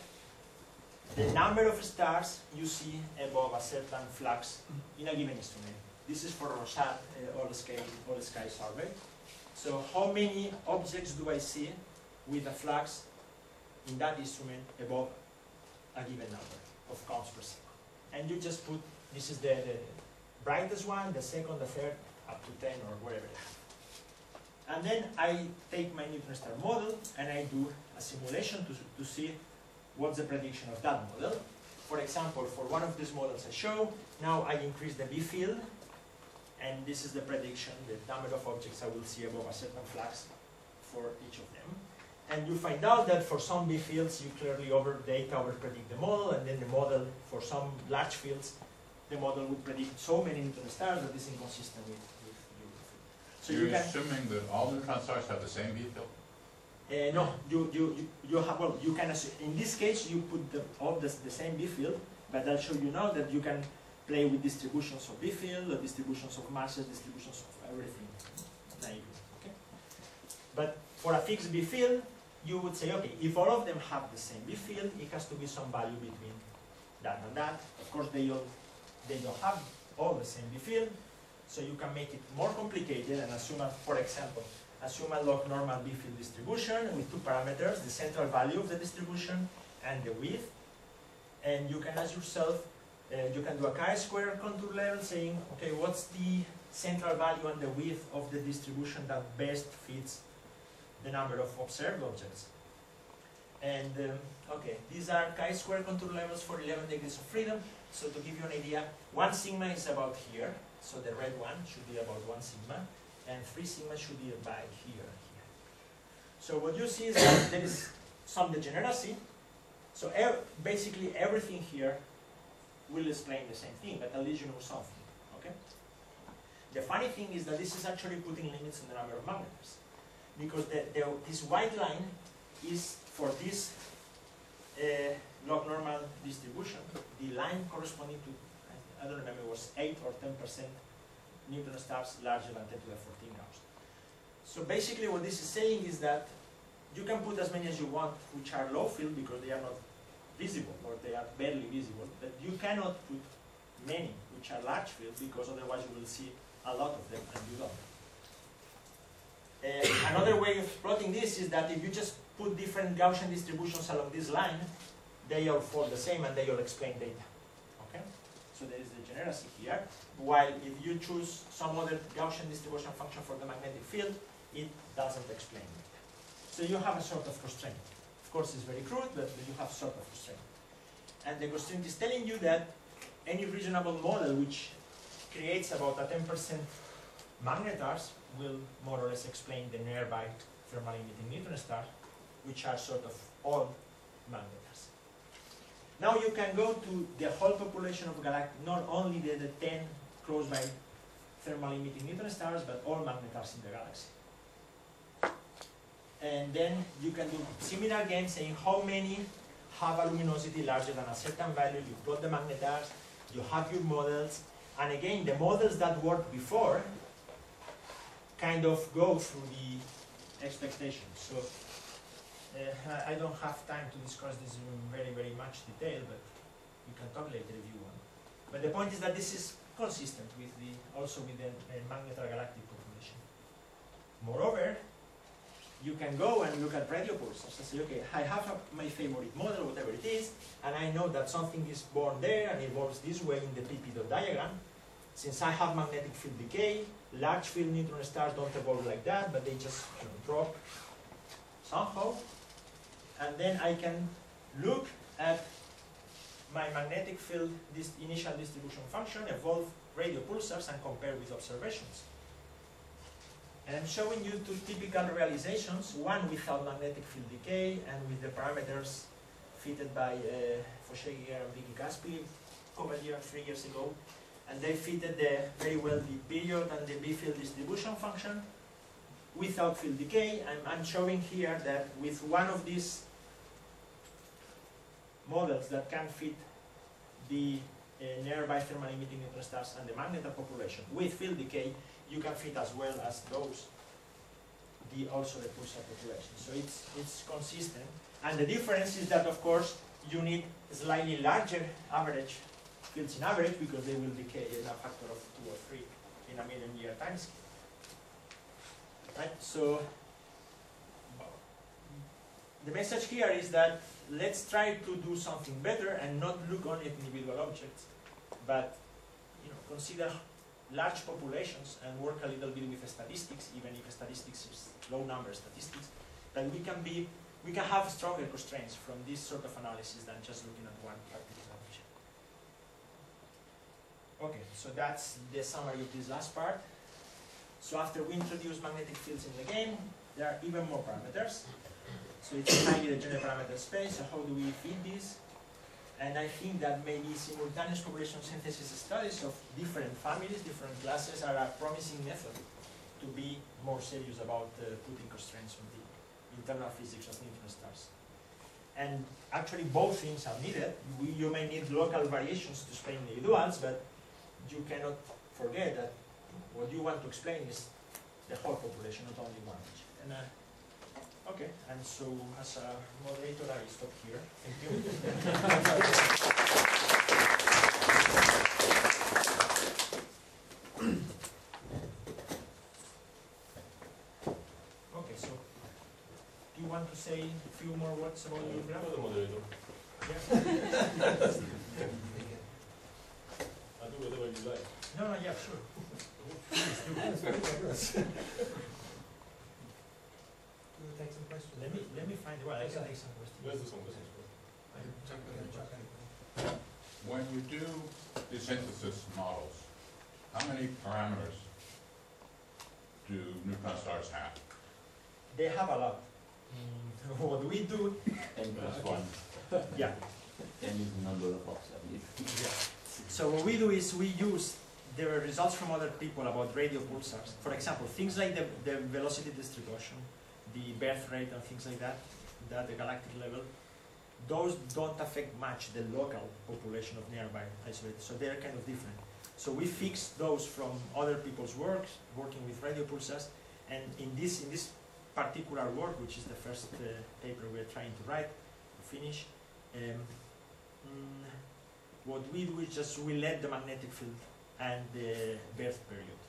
the number of stars you see above a certain flux in a given instrument. This is for Rosat all-sky survey. So how many objects do I see with a flux in that instrument above a given number of counts per second? And you just put, this is the brightest one, the second, the third, up to 10 or whatever you have. And then I take my neutron star model and I do a simulation to see what's the prediction of that model. For example, for one of these models I show, now I increase the B field, and this is the prediction, the number of objects I will see above a certain flux for each of them. And you find out that for some B fields, you clearly over-predict the model, and then the model, for some large fields, the model would predict so many neutron stars that is inconsistent with your field. So You're you can, assuming that all neutron stars have the same B field? no, you have, well, you can assume, in this case, you put all the same B field, but I'll show you now that you can play with distributions of B field, or distributions of masses, distributions of everything naively, okay? But for a fixed B field, you would say, okay, if all of them have the same B field, it has to be some value between that and that. Of course, they don't have all the same B field, so you can make it more complicated and assume, for example, assume a log normal B field distribution with two parameters, the central value of the distribution and the width. And you can ask yourself, you can do a chi-square contour level saying, okay, what's the central value and the width of the distribution that best fits the number of observed objects? And okay, these are chi-square contour levels for 11 degrees of freedom. So to give you an idea, 1 sigma is about here, so the red one should be about 1 sigma, and 3 sigma should be by here. So what you see is that there is some degeneracy. So basically everything here will explain the same thing, but at least you know something, okay? The funny thing is that this is actually putting limits on the number of magnetars, because this white line is for this log normal distribution, the line corresponding to, I don't remember, it was 8 or 10% neutron stars larger than 10 to the 14 Gauss. So basically what this is saying is that you can put as many as you want which are low field because they are not visible or they are barely visible, but you cannot put many which are large field because otherwise you will see a lot of them and you don't. Another way of plotting this is that if you just put different Gaussian distributions along this line, they all fall the same and they all explain data. Okay? So there is degeneracy here, while if you choose some other Gaussian distribution function for the magnetic field, it doesn't explain data. So you have a sort of constraint. Of course, it's very crude, but you have sort of constraint. And the constraint is telling you that any reasonable model which creates about a 10% magnetars will more or less explain the nearby thermal emitting neutron stars, which are sort of all magnetars. Now you can go to the whole population of galactic, not only the 10 close by thermal emitting neutron stars, but all magnetars in the galaxy. And then you can do similar game saying how many have a luminosity larger than a certain value, you plot the magnetars, you have your models, and again the models that worked before kind of go through the expectations. So I don't have time to discuss this in very much detail, but you can talk later if you want. But the point is that this is consistent with also with the magnetar galactic population. Moreover, you can go and look at radio pulsars and say, okay, I have my favorite model, whatever it is, and I know that something is born there and evolves this way in the PP dot diagram. Since I have magnetic field decay, large field neutron stars don't evolve like that, but they just drop somehow. And then I can look at my magnetic field, this initial distribution function, evolve radio pulsars and compare with observations. And I'm showing you two typical realizations, one without magnetic field decay and with the parameters fitted by Fauché and Vicky Caspi a couple years, 3 years ago. And they fitted very well the period and the B field distribution function without field decay. I'm showing here that with one of these models that can fit the nearby thermal emitting neutron stars and the magnetar population with field decay, you can fit as well as those also the pulsar population. So it's consistent. And the difference is that, of course, you need slightly larger average fields in average because they will decay in a factor of 2 or 3 in a million year time scale. Right? So the message here is that let's try to do something better and not look only at individual objects, but consider large populations and work a little bit with statistics, even if statistics is low number statistics, that we can have stronger constraints from this sort of analysis than just looking at one particular object. Okay, so that's the summary of this last part. So after we introduce magnetic fields in the game, there are even more parameters. So it's a highly degenerate parameter space, so how do we fit this? And I think that maybe simultaneous population synthesis studies of different families, different classes are a promising method to be more serious about putting constraints on the internal physics of neutron stars. And actually both things are needed. You may need local variations to explain individuals, but you cannot forget that what you want to explain is the whole population, not only one object. And, okay, and so as a moderator, I stop here. Thank you. Okay, so do you want to say a few more words about your graph? I'm the moderator. Yeah. I'll do whatever you like. No, yeah, sure. Take some questions. Let me find. Well, I can take some questions. Let's do some questions first. When you do the synthesis models, how many parameters do neutron stars have? They have a lot. What we do, N+1. yeah. N is the number of ops, I believe. Yeah. So what we do is we use the results from other people about radio pulsars. For example, things like the velocity distribution, the birth rate and things like that, at the galactic level, those don't affect much the local population of nearby isolated, so they're kind of different. So we fix those from other people's works, working with radio pulsars, and in this particular work, which is the first paper we're trying to write, to finish, what we do is just we let the magnetic field and the birth period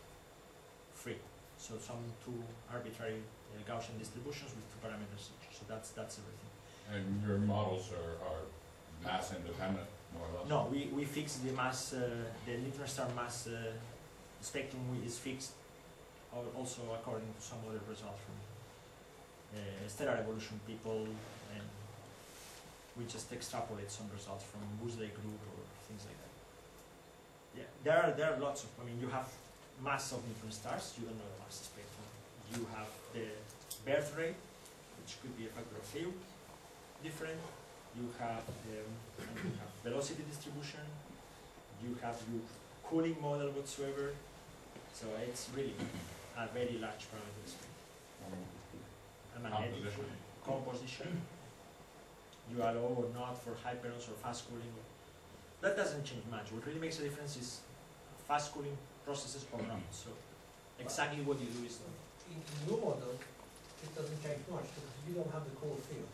free. So some two arbitrary Gaussian distributions with 2 parameters each. So that's everything. And your models are mass independent, more or less? No, we fix the mass, the neutron star mass spectrum is fixed also according to some other results from stellar evolution people, and we just extrapolate some results from Boozley group or things like that. Yeah, there are lots of, I mean, you have mass of neutron stars, you don't know the mass spectrum. You have the birth rate, which could be a factor of few, different. You have velocity distribution. You have your cooling model whatsoever. So it's really a very large parameter space. A magnetic composition. You allow or not for hyperons or fast cooling. That doesn't change much. What really makes a difference is fast cooling processes or not. So exactly what you do is In your model, it doesn't change much because you don't have the core field.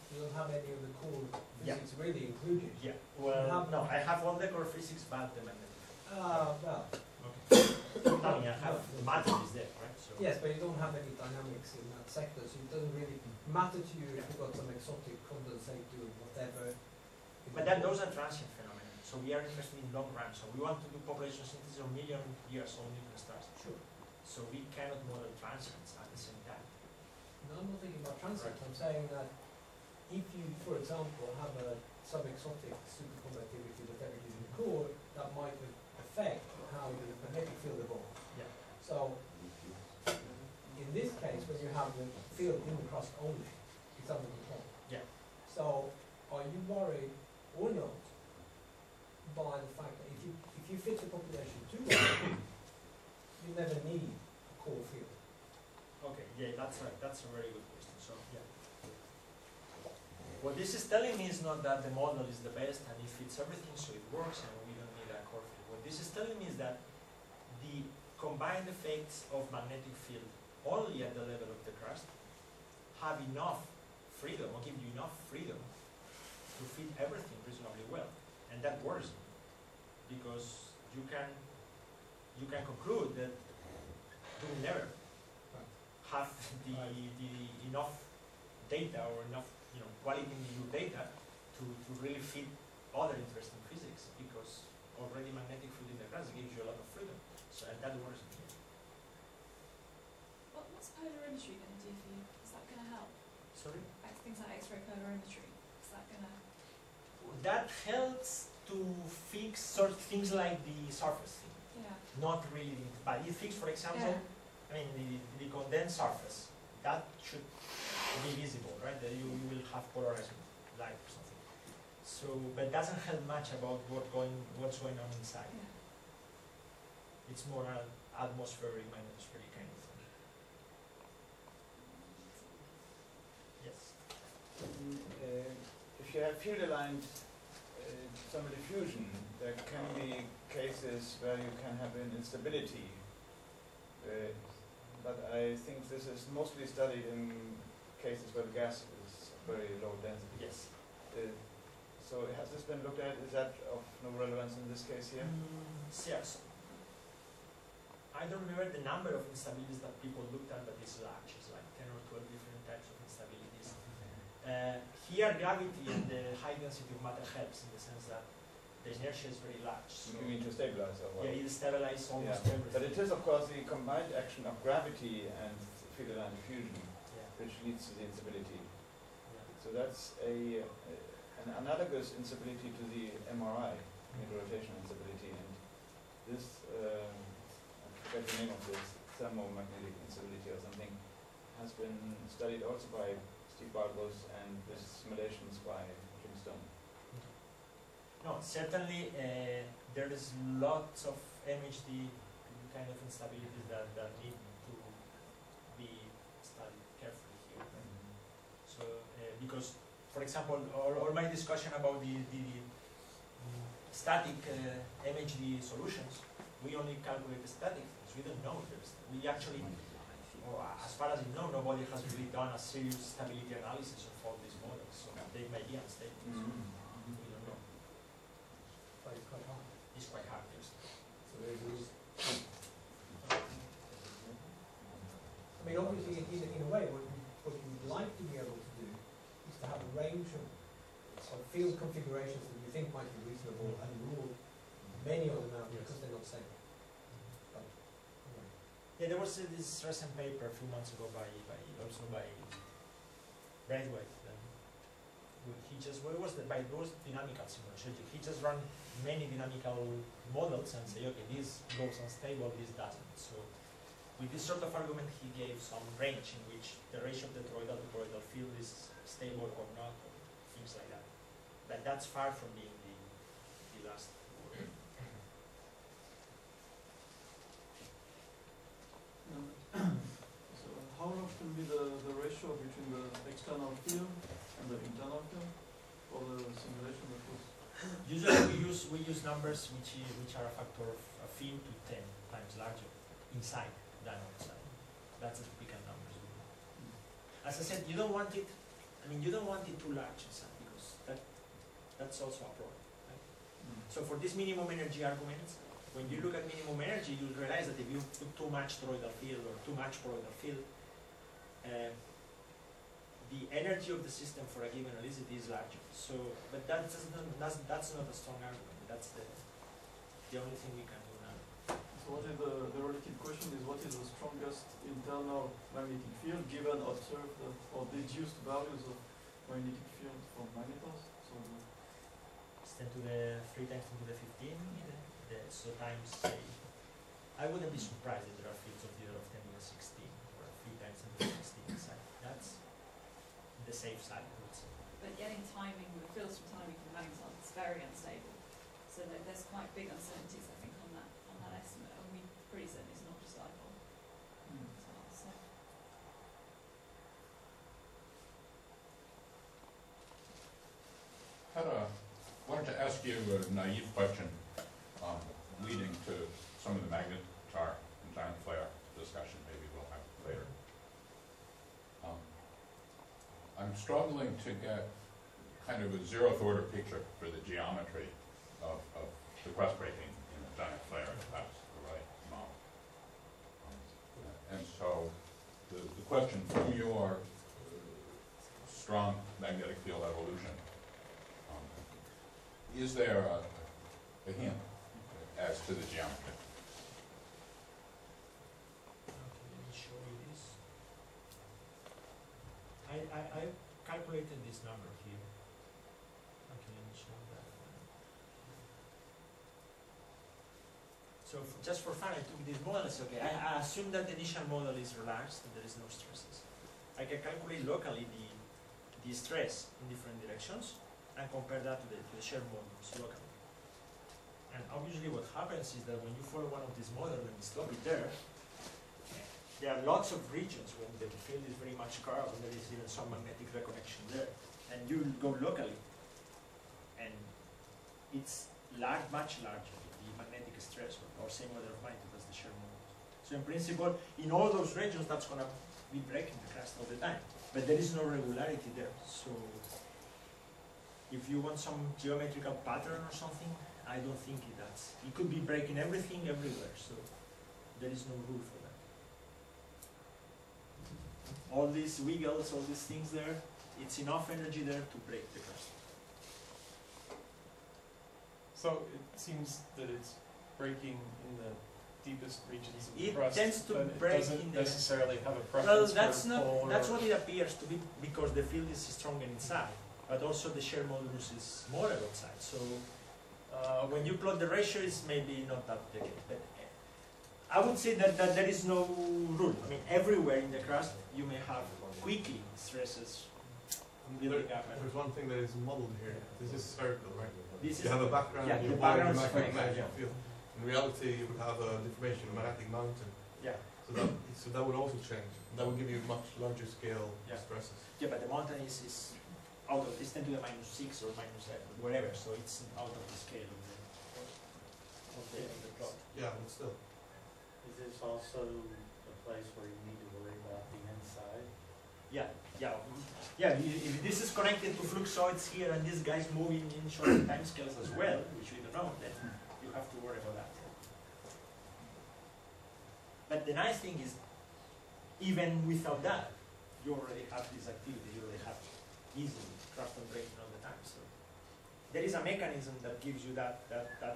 You don't have any of the core physics really included. Yeah. Well, no, I have all the core physics but the magnetic. Well. I mean, I have the matter is there, right? So Yes, but you don't have any dynamics in that sector, so it doesn't really matter to you if you've got some exotic condensate or whatever. But then those are transient phenomena. So we are interested in long run. So we want to do population synthesis of million years old neutron stars. Sure. So we cannot model transients at the same time. No, I'm not thinking about transit. I'm saying that if you, for example, have some exotic superconductivity that everything in the core, that might affect how the magnetic field evolves. Yeah. So in this case, when you have the field in the crust only, it's under control. Yeah. So are you worried or not by the fact that if you fit the population too well, you never need a core field? Okay, yeah, that's right. That's a very good question. So yeah. What this is telling me is not that the model is the best and it fits everything, so it works and we don't need a core field. What this is telling me is that the combined effects of magnetic field only at the level of the crust, have enough freedom, or give you enough freedom to fit everything reasonably well. And that works, because you can conclude that you will never have the enough data or enough quality in your data to really fit other interesting physics, because already magnetic field in the crust gives you a lot of freedom. So and that works. What's polarimetry going to do for you? Is that going to help? Sorry? Things like X-ray polarimetry. Is that going to... That helps to fix sort of things like the surface thing. Yeah. Not really, but it fixes, for example, I mean, the condensed surface. That should be visible, right? That you will have polarized light or something. So, but doesn't help much about what's going on inside. Yeah. It's more an atmospheric, magnetospheric kind of thing. Yes. If you have field-aligned thermal diffusion, there can be cases where you can have an instability. But I think this is mostly studied in cases where the gas is very low density. Yes. So has this been looked at? Is that of no relevance in this case here? Yes. I don't remember the number of instabilities that people looked at, but it's large. It's like 10 or 12 different types of instabilities. Here, gravity and the high density of matter helps in the sense that the inertia is very large. So You mean to stabilize or what? yeah, it stabilizes almost everything. But it is, of course, the combined action of gravity and field-aligned diffusion which leads to the instability. So that's an analogous instability to the MRI, mid-rotational instability, and this, I forget the name of this, thermomagnetic instability or something, has been studied also by Steve Bargos and with simulations by Jim Stone. No, certainly there is lots of MHD kind of instabilities that need to be studied carefully here. So, because, for example, all my discussion about the static MHD solutions, we only calculate the static things. We don't know. We actually, or as far as I know, nobody has really done a serious stability analysis of all these models. So they may be unstable. So we don't know. But it's quite hard. It's quite hard, yes. So there's these. I mean, obviously, in a way, what you would like to be able to do is to have a range of field configurations that you think might be reasonable and rule many of them out because they're not stable. But, anyway. Yeah, there was this recent paper a few months ago by Braithwaite. He just it was dynamical simulation. He just ran many dynamical models and say, okay, this goes unstable, this doesn't. So with this sort of argument, he gave some range in which the ratio of the toroidal to toroidal field is stable or not, or things like that. But that's far from being the last word. So how large can be the ratio between the external field and the internal field for the simulation that was? Usually we use numbers which are a factor of a field to 10 times larger inside than outside. That's the typical numbers. As I said, you don't want it. I mean, you don't want it too large inside because that's also a problem. Right? So for these minimum energy arguments, when you look at minimum energy, you'll realize that if you put too much toroidal field or too much toroidal field, the energy of the system for a given elasticity is larger. So, but that's not a strong argument. That's the only thing we can do now. So what is the related question is, what is the strongest internal magnetic field given observed or deduced values of magnetic field from magnetars? So it's 10 to the 3 times 10 to the 15. So times, say, I wouldn't be surprised if there are fields of the order of 10 to the 16 or 3 times 10 to the 16 inside. That's the safe side, I would say. But getting timing, the fields from timing from magnetars is very unstable. So there's quite big uncertainties, I think, on that estimate. And we're pretty certain it's not just dipole. As well, so. Wanted to ask you a naive question leading to some of the magnetar and giant flare discussion maybe we'll have later. I'm struggling to get kind of a zeroth order picture for the geometry of the crust breaking in a giant flare, if that's the right model. And so the question from your strong magnetic field evolution, is there a hint as to the geometry? Okay, let me show you this. I calculated this number here. Okay, let me show that. So just for fun, I took this model. It's okay. I assume that the initial model is relaxed and there is no stresses. I can calculate locally the stress in different directions and compare that to the shear modulus locally. And obviously what happens is that when you follow one of these models and stop it there are lots of regions when the field is very much curved and there is even some magnetic reconnection there. And you go locally and it's much larger, the magnetic stress or same order of magnitude as the shear modulus. So in principle, in all those regions that's going to be breaking the crust all the time. But there is no regularity there. So if you want some geometrical pattern or something, I don't think it does. It could be breaking everything everywhere, so there is no rule for that. All these wiggles, all these things there, it's enough energy there to break the crust. So it seems that it's breaking in the deepest regions of the It crust, tends to but it break doesn't in the- necessarily have a Well, preference that's for not. pole That's or- what it appears to be because the field is stronger inside, but also the shear modulus is smaller outside. So when you plot the ratio, it's maybe not that the case. But I would say that there is no rule. I mean, everywhere in the crust, you may have quickly stresses building up. And There's one thing that is modeled here. This is spherical, right? this You is have a background, yeah, you the have background a is magnetic spherical, field. In reality, you would have a deformation, a magnetic mountain. yeah. So that would also change. That would give you much larger scale Yeah. stresses. Yeah, but the mountain is out of it's 10 to the minus 6 or minus 7, whatever. So it's out of the scale of the plot. Yeah, but still. Is this also a place where you need to worry about the inside? Yeah. If this is connected to fluxoids here and these guys moving in short time scales as well, which we don't know, then you have to worry about that. But the nice thing is, even without that, you already have this activity. You already have easily crust and breaking all the time. So there is a mechanism that gives you that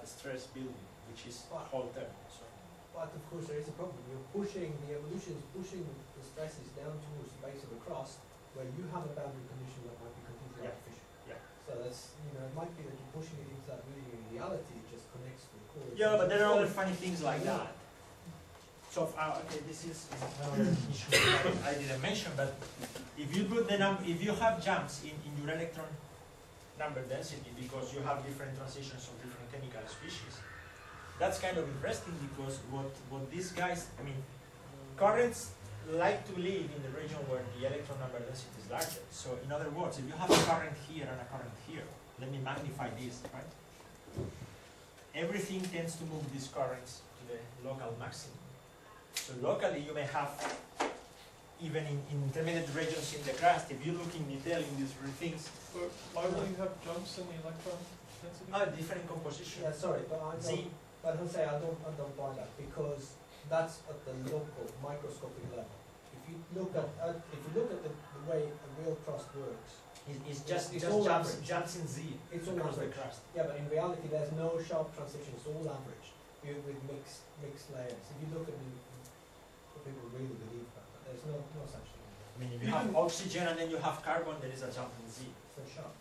stress building, which is whole term. So. But of course there is a problem. The evolution is pushing the stresses down towards the base of the crust where you have a boundary condition that might be completely Yeah. artificial. Yeah. So that's, it might be that you're pushing it into that region. In reality, it just connects to the core. Yeah, but there are other funny things like that. So, okay, this is another issue that I didn't mention, but if you put if you have jumps in your electron number density because you have different transitions of different chemical species, that's kind of interesting because what these guys, I mean, currents like to live in the region where the electron number density is larger. So in other words, if you have a current here and a current here, let me magnify this, right? Everything tends to move these currents to the local maximum. So locally you may have, even in intermediate regions in the crust, if you look in detail in these things, But why will you have jumps in the electron density? different composition. Yeah, sorry, but I Z. don't. But Jose, I don't buy that because that's at the local microscopic level. If you look at the way a real crust works, It's just all jumps, average. jumps in Z It's all across the average. crust. Yeah, but in reality, there's no sharp transition. It's all average with mixed layers. If you look at people really believe that, but there's no such thing. I mean, if you have oxygen and then you have carbon, there is a jump in Z. So sharp.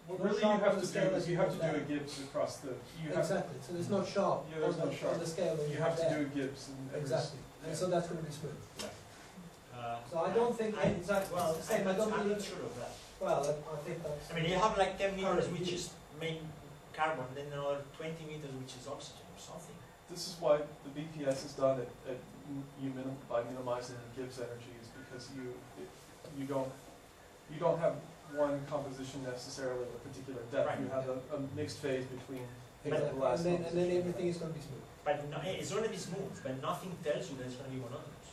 What No really you sharp have on to the scale do is as you you have to have do a there. Gibbs across the. You have Exactly. So there's no sharp. Yeah, there's no sharp. on the scale that you you have to there. do a Gibbs in every. Exactly. And so that's going to be smooth. So I I don't think exactly. Well, Same. I don't I'm believe. not sure of that. Well, I think that's. I mean, you have like 10 meters, which is main carbon, then another 20 meters, which is oxygen or something. This is why the BPS is done by minimizing the Gibbs energy is because you don't have one composition necessarily of a particular depth. Right. You have a mixed phase between Exactly. the last And then composition. everything is going to be smooth. But no, it's going to be smooth, but nothing tells you that it's going to be monotonous.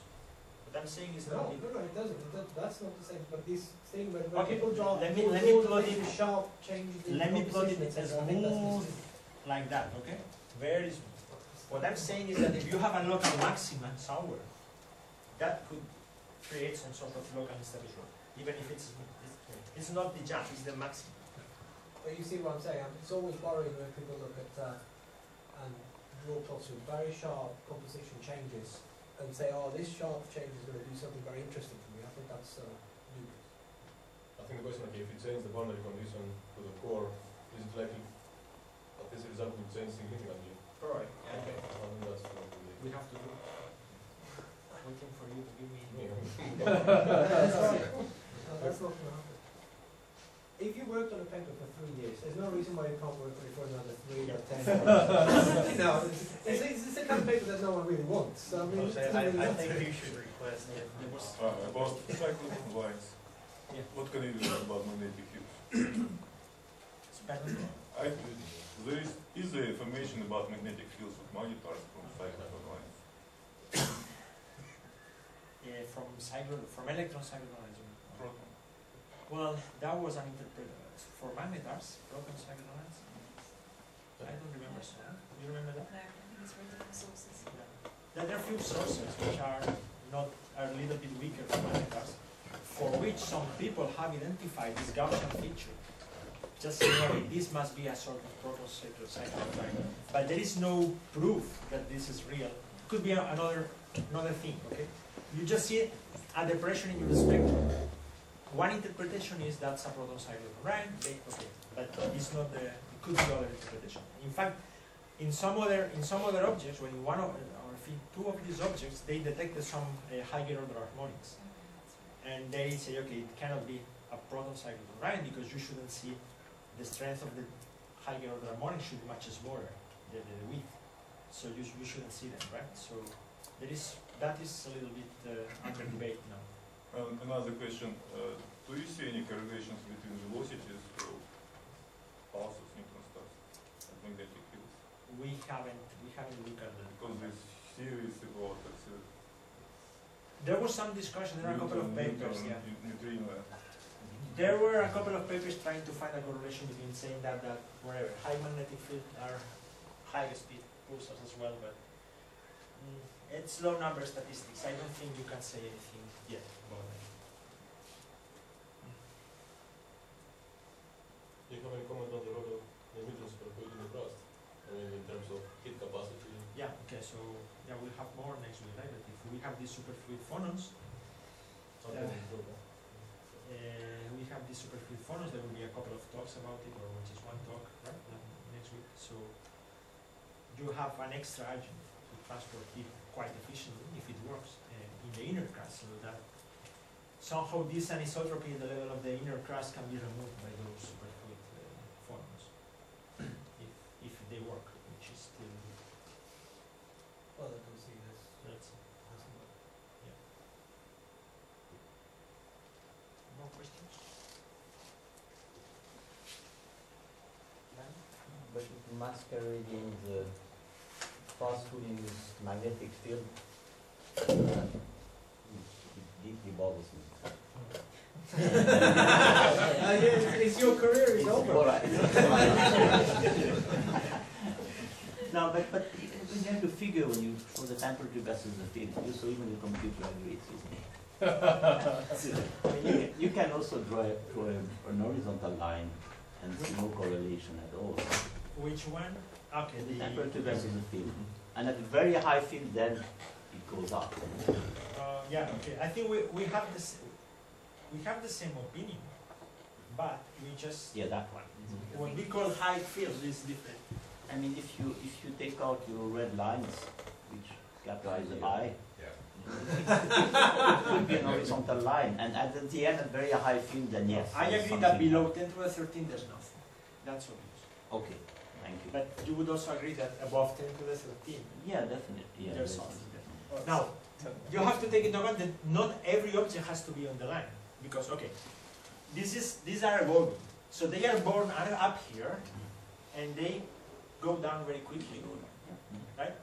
But I'm saying is No, that it doesn't. That's not the same. But this thing when Okay, people draw, let me plot it. sharp changes in Let me plot it composition, as etc., I think that's smooth misleading. like that, okay? Very smooth. What I'm saying is that if you have a local maxima somewhere, that could create some sort of local instability, even if it's not the jump, it's the maximum. But you see what I'm saying? It's always worrying when people look at and draw plots with very sharp composition changes and say, oh, this sharp change is going to do something very interesting for me. I think that's dubious. I think the question is, if you change the boundary condition to the core, is it likely that this result will change significantly? Right. Okay. I think that's probably. We have to do. Waiting for you to give me. That's right. No, that's not going to happen. If you worked on a paper for 3 years, there's no reason why you can't work on it for another 3 or 10 years. No, it's the kind of paper that no one really wants. So, I mean, I think you should request it. About cycles and lines. Yeah. What can you do about magnetic fields? Is there information about magnetic fields with magnetars from cycles and lines? Yeah, from electron cyclotron. Proton. Well, that was an interpreter for magnetars, proton cyclotron. I don't remember so. You remember that? No, I think it's from different sources. Yeah. There are a few sources which are a little bit weaker than magnetars, for which some people have identified this Gaussian feature. Just saying, okay, this must be a sort of proton cyclotron. But there is no proof that this is real. Could be another thing, okay? You just see a depression in your spectrum. One interpretation is that's a proton cyclotron, right? Okay, but it's not the. It could be other interpretation. In fact, in some other objects, when one of two of these objects, they detected some higher order harmonics, and they say, okay, it cannot be a proton cyclotron, right? Because you shouldn't see the strength of the higher order harmonics should be much smaller than the width, so you shouldn't see them, right? So that is a little bit under debate now. Another question, do you see any correlations between velocities of pulses, neutron stars, and magnetic fields? We haven't looked at that. Because this series about there was some discussion, there are a couple of papers, yeah. Neutrino. There were a couple of papers trying to find a correlation between saying that whatever, high magnetic field are high speed pulsars as well, but it's low number statistics. I don't think you can say anything yet about that. Do you have any comment on the role of the neutron superfluid in the crust? I mean, in terms of heat capacity? Yeah, okay, so yeah, we'll have more next week, right? But if we have these superfluid phonons, we have these superfluid phonons, there will be a couple of talks about it, or just one talk, right, next week. So you have an extra agent to transport heat quite efficiently, if it works, in the inner crust, so that somehow this anisotropy at the level of the inner crust can be removed by those superfluid phonons, if they work, which is still. Well, I don't see this. That's yeah. More questions? But masquerading the fast-moving magnetic field, it deeply bothers me. It's your career is over. All right. No, but you have to figure when you show the temperature versus the field, so even the computer agrees with me. You can also draw an horizontal line and see no correlation at all. Which one? Okay, the temperature versus the field. And at a very high field, then it goes up. Yeah, okay. I think we have this. We have the same opinion, but we just that one. What we call high field is different. I mean, if you take out your red lines, which characterize the eye, it could be an horizontal line, and at the end, at very high field, then yes. I agree that below 10 to the 13, there's nothing. That's obvious. Okay, thank you. But you would also agree that above 10 to the 13, yeah, definitely. Yeah, there's something. Now, you have to take into account that not every object has to be on the line, because okay, these are evolving, so they are born up here, and they go down very quickly, right?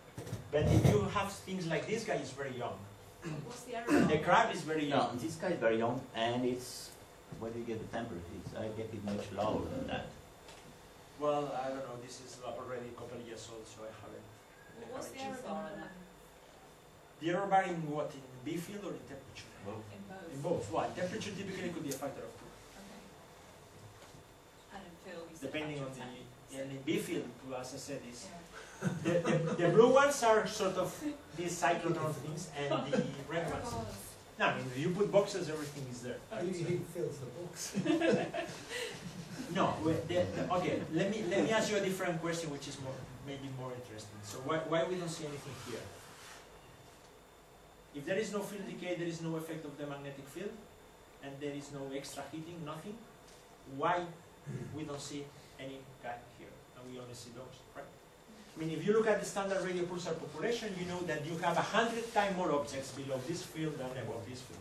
But if you have things like this guy is very young, What's the error? The crab is very No, young. this guy is very young, and it's, where do you get the temperature? I get it much lower than that. Well, I don't know, this is already a couple of years old, so I haven't. What's the error bar on that? The error bar in what? In B field or in temperature? In both. In both. Well, temperature typically could be a factor of 2. Okay. And in field, you said Depending on factor the, of 10. and in B field, as I said, is Yeah. the blue ones are sort of these cyclotron things, and the red Error ones. bars. No, I mean, if you put boxes, everything is there. He fills the books. No, okay. Let me ask you a different question, which is maybe more interesting. So why we don't see anything here? If there is no field decay, there is no effect of the magnetic field, and there is no extra heating, nothing. Why we don't see any guy here, and we only see those, right? I mean, if you look at the standard radio pulsar population, you know that you have 100 times more objects below this field than above this field.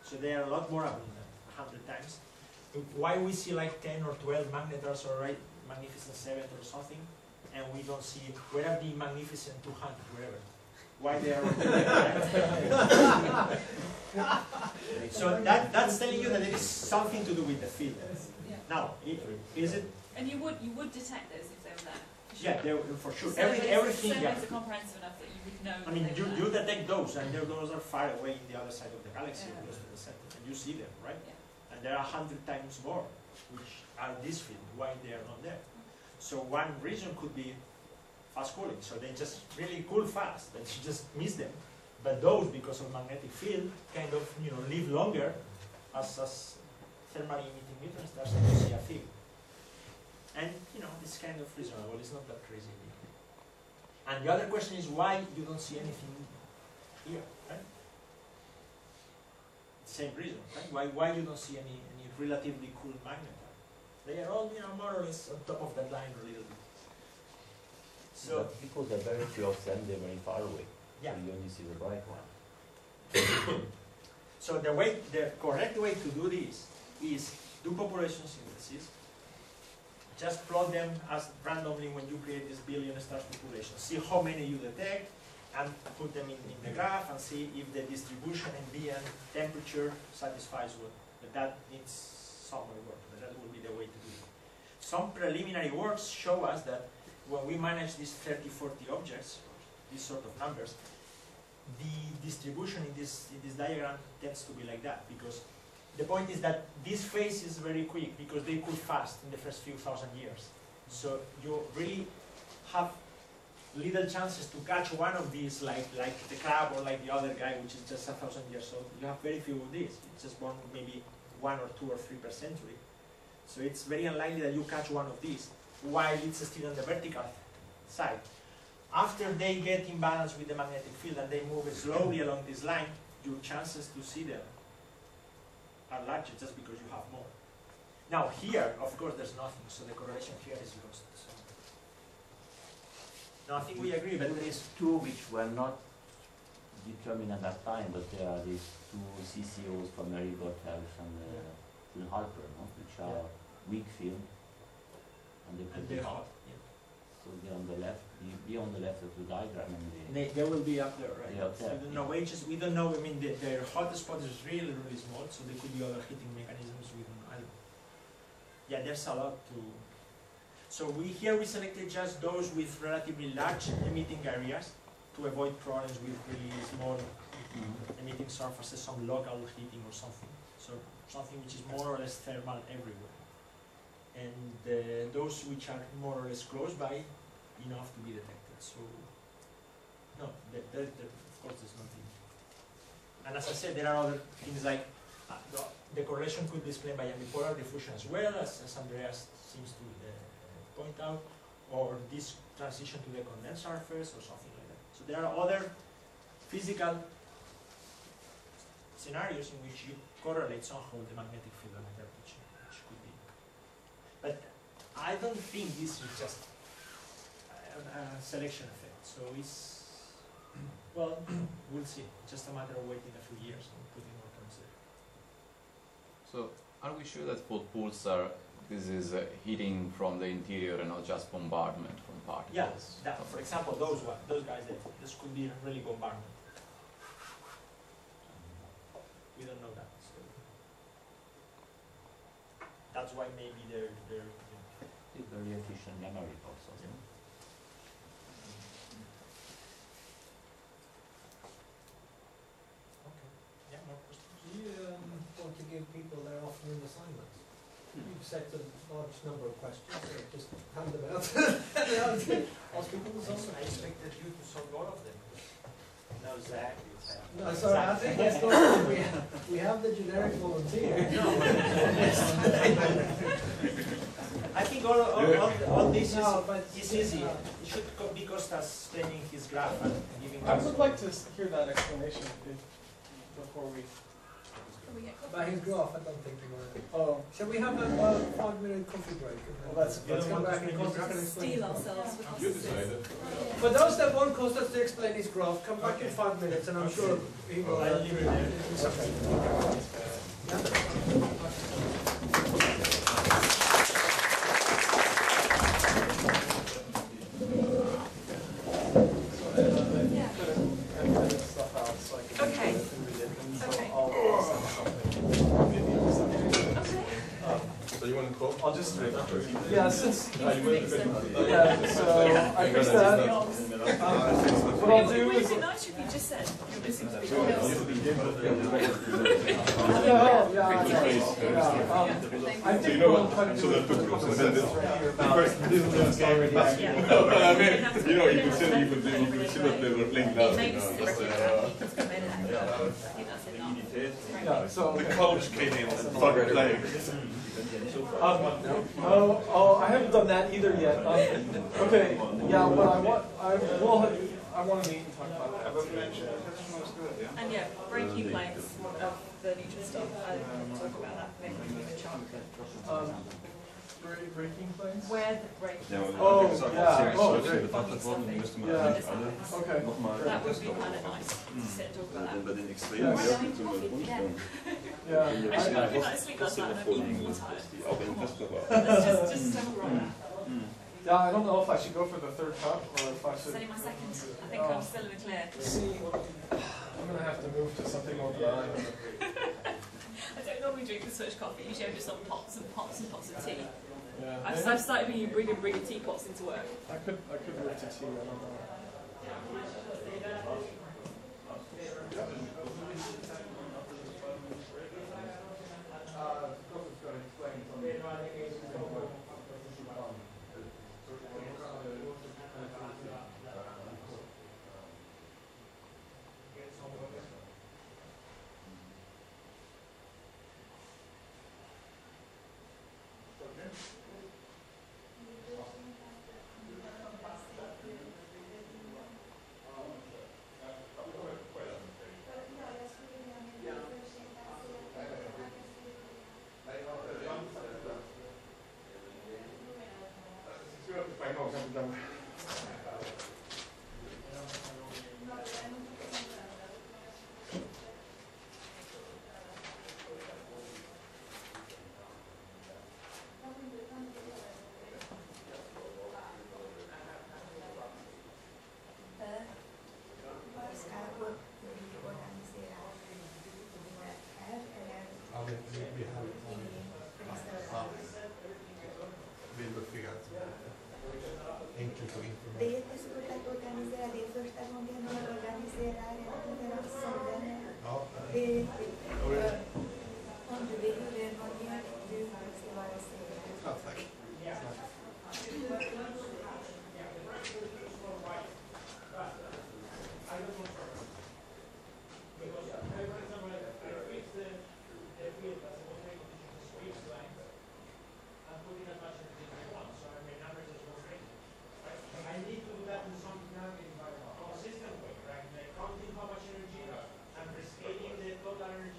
So they are a lot more abundant, 100 times. Why we see like 10 or 12 magnetars or right, magnificent 7 or something, and we don't see, where are the magnificent 200, wherever? Why they are So that's telling you that it is something to do with the field. Yeah. Now, is it? And you would detect those if they were there. Yeah, for sure. Surveys Everything. Yeah. are comprehensive enough that you would know. I mean, that they were you there. detect those, and those are far away in the other side of the galaxy, Yeah. close to the center, and you see them, right? Yeah. And there are 100 times more, which are this field. Why they are not there? So one reason could be fast cooling. So they just really cool fast, and you just miss them. But those, because of magnetic field, kind of live longer as thermally emitting neutron stars, and you see a thing. And it's kind of reasonable. It's not that crazy. And the other question is why you don't see anything here, right? Same reason, right? Why you don't see any relatively cool magnetar? They are all more or less on top of that line a little bit. So But because there are very few of them, they're very far away. yeah. So you only see the bright one. So the correct way to do this is do population synthesis. Just plot them as randomly when you create this billion stars population. See how many you detect, and put them in the graph and see if the distribution in B and temperature satisfies what. But that needs some more work, but that will be the way to do it. Some preliminary works show us that when we manage these 30, 40 objects, these sort of numbers, the distribution in this diagram tends to be like that, because the point is that this phase is very quick because they cool fast in the first few thousand years. So you really have little chances to catch one of these, like the crab or like the other guy, which is just 1,000 years old. You have very few of these. It's just born maybe 1 or 2 or 3 per century. So it's very unlikely that you catch one of these while it's still on the vertical side. After they get in balance with the magnetic field and they move slowly along this line, your chances to see them are larger just because you have more. Now here, of course, there's nothing, so the correlation here is lost. So. No, I think we agree, but There is two which were not determined at that time, but there are these two CCOs from Mary Gotthelf and Harper, no? Which are weak field, and they and could be they're hot. hot. Yeah. So they're on the left, be on the left of the diagram, and They will be up there, right? They're up there, We don't know ages. We don't know. I mean, their hot spot is really, really small, so there could be other heating mechanisms. We don't know. Yeah, there's a lot to. So we selected just those with relatively large emitting areas to avoid problems with really small emitting surfaces, some local heating or something. So something which is more or less thermal everywhere. And those which are more or less close by, enough to be detected. So, no, of course there's nothing. And as I said, there are other things like the correlation could be explained by unipolar diffusion as well, as Andreas seems to point out, or this transition to the condensed surface or something like that. So there are other physical scenarios in which you correlate somehow the magnetic field and the temperature, which could be. But I don't think this is just a selection effect. So it's, well, we'll see. Just a matter of waiting a few years and putting more terms there. So, are we sure that for pulsar, this is heating from the interior and not just bombardment from particles? Yeah, for example, those guys, this could be really bombardment. that's why maybe they're It's very efficient memory also. Yeah. Okay. Yeah, more questions? Do you want to give people their afternoon assignments? You've set a large number of questions, so just hand them out. Ask people to solve them. I expected you to solve all of them. No, Zach. No, sorry, I think it's not, we have the generic volunteer. I think all this No, but is easy. It should be Costas explaining his graph and giving I us. would like to hear that explanation before we. By his graph, I don't think you want to. Oh, Shall we have a 5-minute coffee break? And then Well, let's come back and Let's Costas can explain. steal ourselves with You this. decided. For those that want Costas to explain his graph, come back in 5 minutes and I'm sure he will. I'll leave it there. do something. Yeah. Stuff out so I can Okay. read it, and so Okay. I'll send something. Maybe something. Okay. So you want to call? I'll just yeah, since You want to yeah, so I fixed that. What I'll do Would it is be nice if you just said you're missing something else? I think we'll try to do it. But I mean, you know, you could see that they were playing loud. Maybe it's the record that he's got made it out. I think that's enough. Yeah, so The coach came in and started playing. I haven't done that either yet. Okay, yeah, what I want, I want to meet and talk about that. And yeah, breaking points of the neutral stuff. I'll talk about that maybe in the chart. Breaking planes? Where the break Ja, is. maar Oh, ik zag ja. dat series Oh, zo great. betracht worden, die moesten maar Ja. eigenlijk alle Okay. nogmaals That would be testen. kind of nice to sit and talk about that. Bij de extreme Ja. werking toen we rondgaan. Yeah. Actually, I feel like sleep last night and I'm even more tired. Die al in testen waren. Let's just settle on that. Yeah, I don't know if I should go for the third cup or if I It's should. only my second. I think I'm still in the clear. See, I'm gonna have to move to something more benign. I don't normally drink this much coffee. Usually I'm just on pots and pots and pots of tea. Yeah. I've started being bringing teapots into work. I could move to tea. I don't know. Det är jättesvårt att organisera, det är första gången man organiserar sådana. Det om du vill någon hjälp, du ska vara säker. Ja, tack. Consistent way, right? Like counting how much energy and cascading the total energy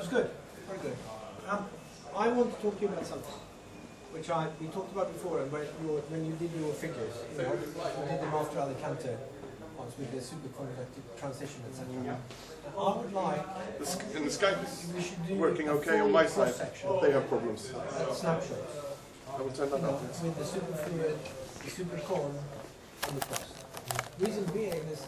That's good. Very good. I want to talk to you about something which we talked about before, and when you did your figures, you did them after Alicante once with the superconductive transition, etc. I would like. And the Skype is working okay on my side. They have problems. Snapshots. I will turn that off. With the superfluid, the supercon, and the cross. Reason being is